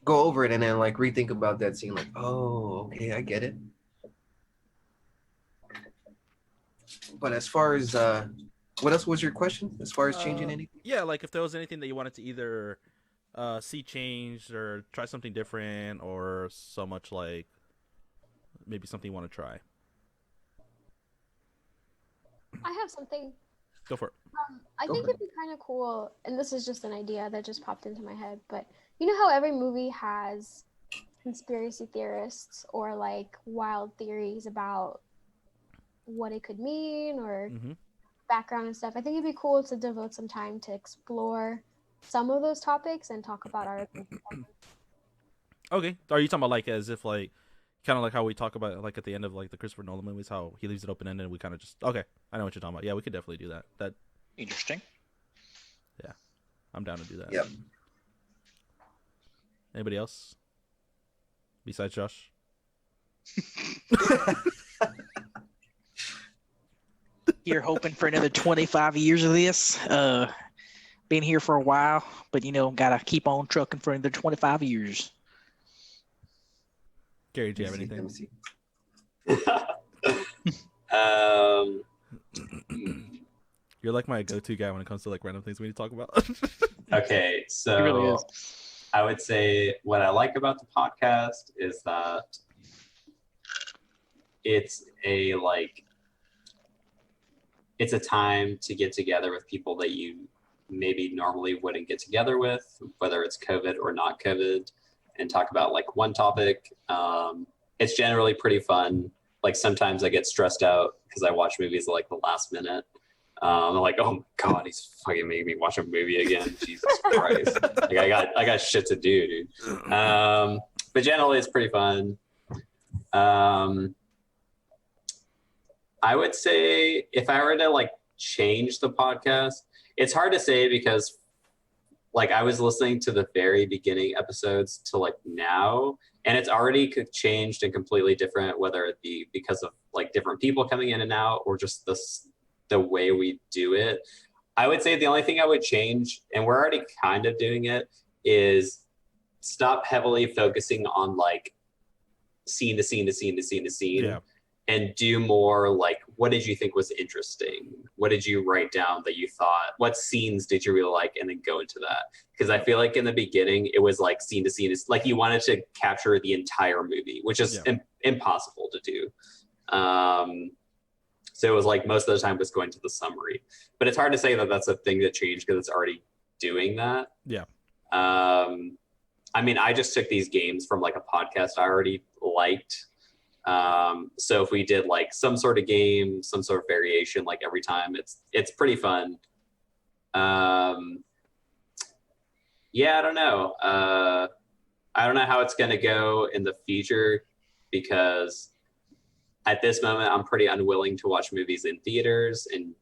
go over it and then like rethink about that scene. Like, oh, okay, I get it. But as far as what else was your question? As far as changing anything? Yeah, like if there was anything that you wanted to either see changed or try something different, or so much like maybe something you want to try. I have something. Go for it. I think it'd be kind of cool, and this is just an idea that just popped into my head, but you know how every movie has conspiracy theorists or like wild theories about what it could mean or background and stuff? I think it'd be cool to devote some time to explore some of those topics and talk about our Okay. Are you talking about like as if like kind of like how we talk about like at the end of like the Christopher Nolan movies, how he leaves it open ended and we kind of just okay, I know what you're talking about. Yeah, we could definitely do that. That interesting. Yeah, I'm down to do that. Yep. Anybody else besides Josh? You're hoping for another 25 years of this. Been here for a while, but gotta keep on trucking for another 25 years. Gary, do you have anything? You're like my go-to guy when it comes to like random things we need to talk about. Okay, so It really is. I would say what I like about the podcast is that it's a time to get together with people that you maybe normally wouldn't get together with, whether it's COVID or not COVID, and talk about like one topic. It's generally pretty fun. Like sometimes I get stressed out because I watch movies like the last minute. I'm like, oh my God, he's fucking making me watch a movie again. Jesus Christ. Like I got shit to do, dude. But generally it's pretty fun. I would say if I were to like change the podcast, it's hard to say because like I was listening to the very beginning episodes to like now, and it's already changed and completely different, whether it be because of like different people coming in and out or just the way we do it. I would say the only thing I would change, and we're already kind of doing it, is stop heavily focusing on like scene to scene to scene to scene to scene. Yeah. And do more like, what did you think was interesting? What did you write down that you thought, what scenes did you really like? And then go into that. Because I feel like in the beginning, it was like scene to scene. It's like you wanted to capture the entire movie, which is impossible to do. So it was like most of the time was going to the summary. But it's hard to say that that's a thing that changed because it's already doing that. Yeah. I mean, I just took these games from like a podcast I already liked. So if we did like some sort of game, some sort of variation, like every time, it's pretty fun. Yeah, I don't know. I don't know how it's going to go in the future because at this moment, I'm pretty unwilling to watch movies in theaters, and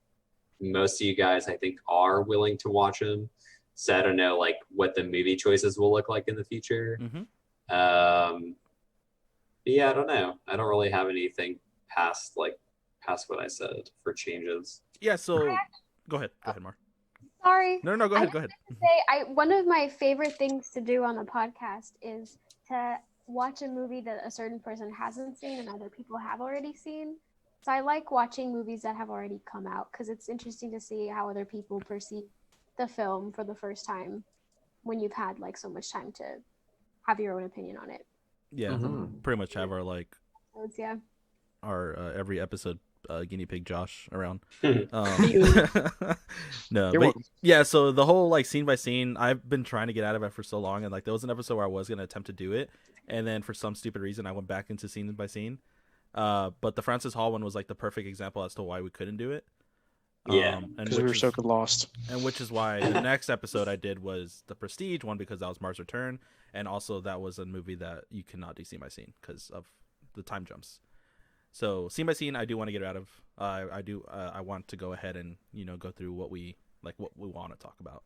most of you guys, I think, are willing to watch them. So I don't know, like, what the movie choices will look like in the future. But yeah, I don't know. I don't really have anything past what I said for changes. Yeah. So go ahead, Mar. Sorry. No, go ahead. Go ahead. One of my favorite things to do on the podcast is to watch a movie that a certain person hasn't seen and other people have already seen. So I like watching movies that have already come out because it's interesting to see how other people perceive the film for the first time when you've had like so much time to have your own opinion on it. Yeah, pretty much have our like Yeah. our every episode guinea pig Josh around. No, You're but welcome. yeah, so the whole like scene by scene, I've been trying to get out of it for so long, and like there was an episode where I was gonna attempt to do it, and then for some stupid reason I went back into scene by scene. But the Francis Hall one was like the perfect example as to why we couldn't do it. Yeah, because we were so lost. And which is why the next episode I did was the Prestige one, because that was Mars Return, and also that was a movie that you cannot do scene by scene because of the time jumps. So scene by scene, I do want to get out of. I want to go ahead and go through what we want to talk about,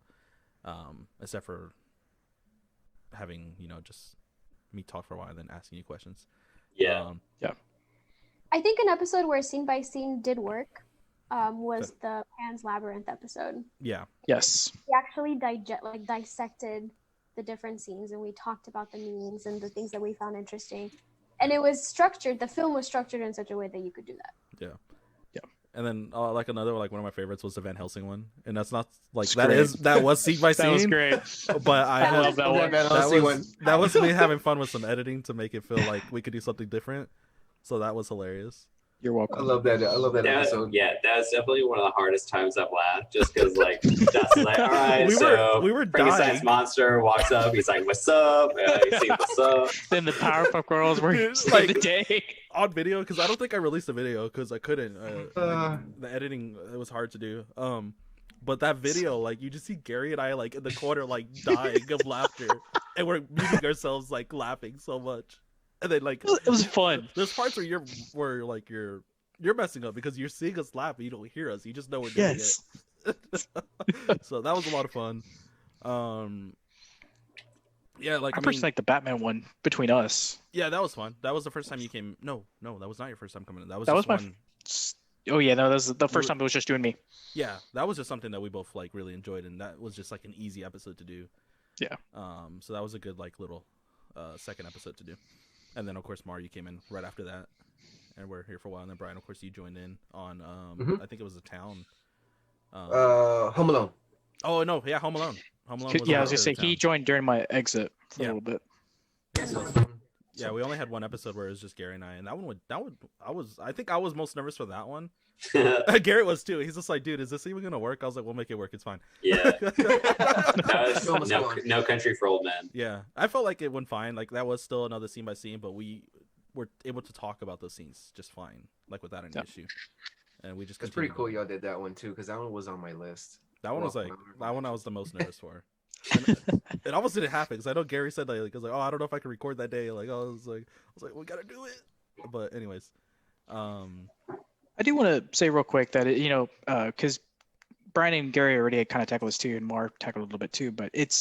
except for having just me talk for a while and then asking you questions. Yeah. I think an episode where scene by scene did work was the Pan's Labyrinth episode. Yeah. Yes. We actually dissected the different scenes, and we talked about the meanings and the things that we found interesting. And it was structured. The film was structured in such a way that you could do that. Yeah. And then like another one of my favorites was the Van Helsing one, and that's not like It's that great. that was scene by scene. That was great. But I love that one. That was me having fun with some editing to make it feel like we could do something different. So that was hilarious. You're welcome. I love that episode. Yeah, that's definitely one of the hardest times I've laughed, just because like that's like, all right, we were Frankenstein's dying. monster walks up, he's like, "What's up?" You see what's up. Then the Powerpuff Girls were Like- the day. On video, because I don't think I released a video because I couldn't. The editing, it was hard to do. But that video, like you just see Gary and I like in the corner like dying of laughter, and we're muting ourselves like laughing so much. And then like It was fun. there's parts where you're messing up because you're seeing us laugh, but you don't hear us. You just know we're doing Yes. it. So that was a lot of fun. Yeah, like I personally like the Batman one between us. yeah, that was fun. That was the first time you came. No, that was not your first time coming in. That was That just was my. one. Oh yeah, no, that was the first time it was just doing me. Yeah, that was just something that we both like really enjoyed, and that was just like an easy episode to do. Yeah. So that was a good like little second episode to do, and then of course Mar, you came in right after that, and we're here for a while. And then Brian, of course, you joined in on I think it was the town. Home Alone. Oh no, yeah, Home Alone. Home Alone. Yeah, I was after gonna say the he town. joined during my exit for Yeah. a little bit. Yeah, we only had one episode where it was just Gary and I, and I think I was most nervous for that one. Garrett was too. He's just like, dude, is this even gonna work? I was like, we'll make it work. It's fine. Yeah. Show must go on. No Country for Old Men. Yeah, I felt like it went fine. Like that was still another scene by scene, but we were able to talk about those scenes just fine, like without any issue. And we just It's pretty continued. cool y'all did that one too, because that one was on my list. That one was Well, like that one I was the most nervous for. And it almost didn't happen because I know Gary said like, oh, I don't know if I can record that day. Like, I was like, we gotta do it. But anyways, I do want to say real quick that because Brian and Gary already kind of tackled this too, and Mark tackled a little bit too. But it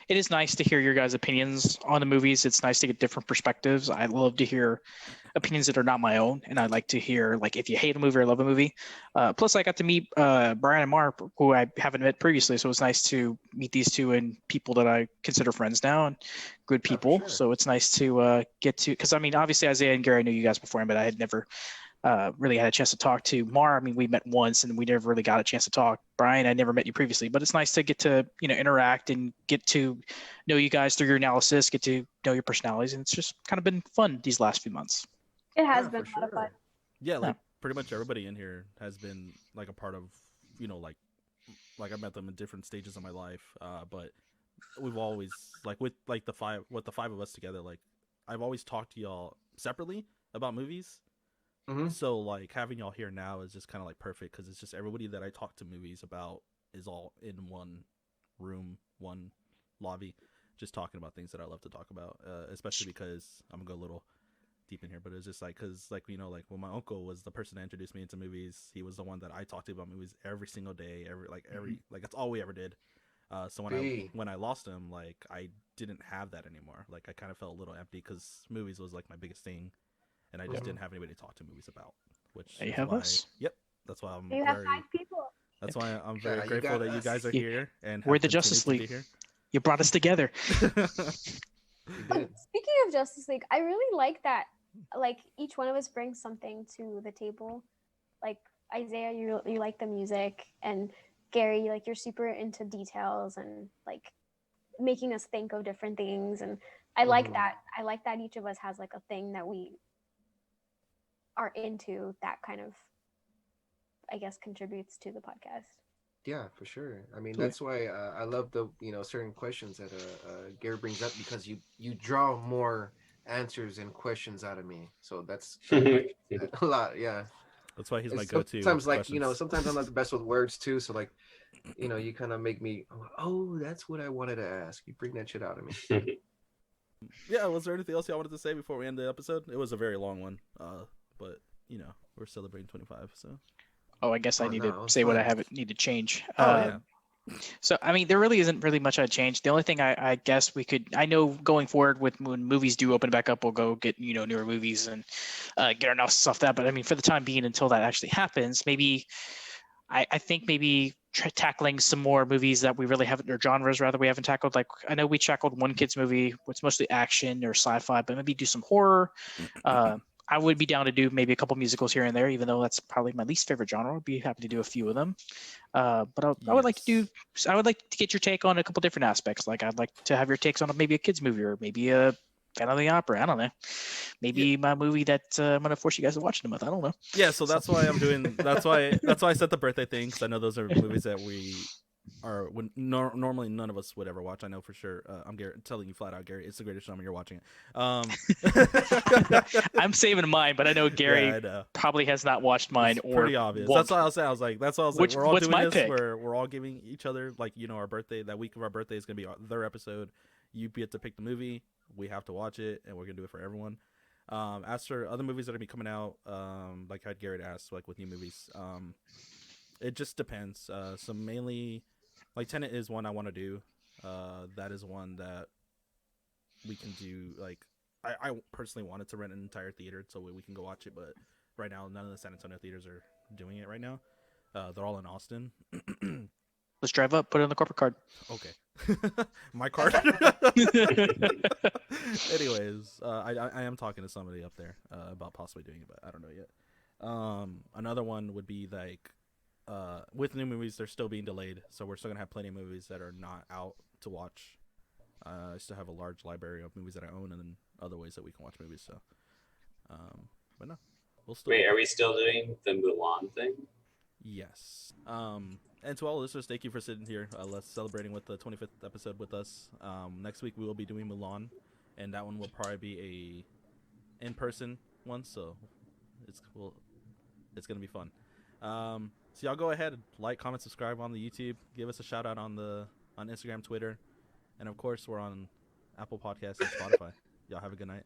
is nice to hear your guys' opinions on the movies. It's nice to get different perspectives. I love to hear opinions that are not my own, and I like to hear like if you hate a movie or love a movie. Plus, I got to meet Brian and Mark, who I haven't met previously, so it's nice to meet these two and people that I consider friends now and good people. sure. So it's nice to get to, because I mean, obviously Isaiah and Gary, I knew you guys before, but I had never really had a chance to talk to Mar. I mean, we met once and we never really got a chance to talk. Brian, I never met you previously, but it's nice to get to, interact and get to know you guys through your analysis, get to know your personalities. And it's just kind of been fun these last few months. It has Yeah, been for a lot of fun. yeah, like pretty much everybody in here has been like a part of, like I met them in different stages of my life. But we've always like with the five of us together, like I've always talked to y'all separately about movies. Mhm. So like having y'all here now is just kind of like perfect because it's just everybody that I talk to movies about is all in one room, one lobby, just talking about things that I love to talk about. Especially because I'm gonna go a little deep in here, but it's just like because like like when my uncle was the person that introduced me into movies, he was the one that I talked to about movies every single day, every like that's all we ever did. So B. when I lost him, like I didn't have that anymore. Like I kind of felt a little empty because movies was like my biggest thing, and I just Mhm. didn't have anybody to talk to movies about. Which There you is have why, us. yep, that's why I'm You have very. 5 people. That's why I'm very Yeah, you grateful got that you us. guys are You- here and We're have the continued Justice to be League. here. You brought us together. We did. Speaking of Justice League, I really like that. Like each one of us brings something to the table. Like Isaiah, you like the music, and Gary, like you're super into details and like making us think of different things. And I like Mhm. that. I like that each of us has like a thing that we are into that kind of, I guess, contributes to the podcast. Yeah, for sure. I mean, Totally. that's why I love the certain questions that Gary brings up because you draw more answers and questions out of me. So that's a lot. Yeah. That's why he's my It's go-to sometimes with like questions. sometimes I'm not the best with words too. So like you kind of make me oh that's what I wanted to ask. You bring that shit out of me. Yeah, was there anything else y'all wanted to say before we end the episode? It was a very long one, but we're celebrating 25, so. Oh, I guess I Oh need no, to it was say what I fun. have need to change. Oh yeah. So, I mean, there really isn't really much I'd change. The only thing I guess we could, I know going forward with when movies do open back up, we'll go get, newer movies and get our analysis off that. But I mean, for the time being, until that actually happens, maybe, I think maybe tackling some more movies that we really haven't, or genres rather, we haven't tackled. Like, I know we tackled one kid's movie, what's mostly action or sci-fi, but maybe do some horror. I would be down to do maybe a couple musicals here and there, even though that's probably my least favorite genre. I'd be happy to do a few of them. But I would like to do. Yes. I would like to get your take on a couple different aspects. Like I'd like to have your takes on maybe a kids movie or maybe a Phantom of the Opera. I don't know. Maybe my movie that I'm gonna force you guys to watch in a month. I don't know. Yeah, so that's why I'm doing. That's why I said the birthday thing because I know those are movies that we would normally none of us would ever watch. I know for sure. I'm telling you flat out, Gary, it's the greatest drama. You're watching it. I'm saving mine, but I know Gary Yeah, I know. probably has not watched mine It's or pretty obvious. won't. That's why I was saying. I was like, that's why I was like, we're all What's doing my this. pick? We're all giving each other like our birthday. That week of our birthday is gonna be their episode. You get to pick the movie. We have to watch it, and we're gonna do it for everyone. As for other movies that are gonna be coming out, like I had Garrett asked, like with new movies, it just depends. So mainly, like Tenet is one I want to do. That is one that we can do. Like I personally wanted to rent an entire theater so we can go watch it, but right now none of the San Antonio theaters are doing it right now. They're all in Austin. Let's drive up. Put it on the corporate card. Okay. My card. Anyways, I am talking to somebody up there about possibly doing it, but I don't know yet. Another one would be like with new movies, they're still being delayed, so we're still gonna have plenty of movies that are not out to watch. I still have a large library of movies that I own, and then other ways that we can watch movies. So, but no, we'll still. Wait, are we still doing the Mulan thing? Yes. And to all listeners, thank you for sitting here. Let's celebrating with the 25th episode with us. Next week we will be doing Mulan, and that one will probably be a in-person one. So it's cool. It's gonna be fun. So y'all go ahead, like, comment, subscribe on the YouTube. Give us a shout out on Instagram, Twitter, and of course we're on Apple Podcasts and Spotify. Y'all have a good night.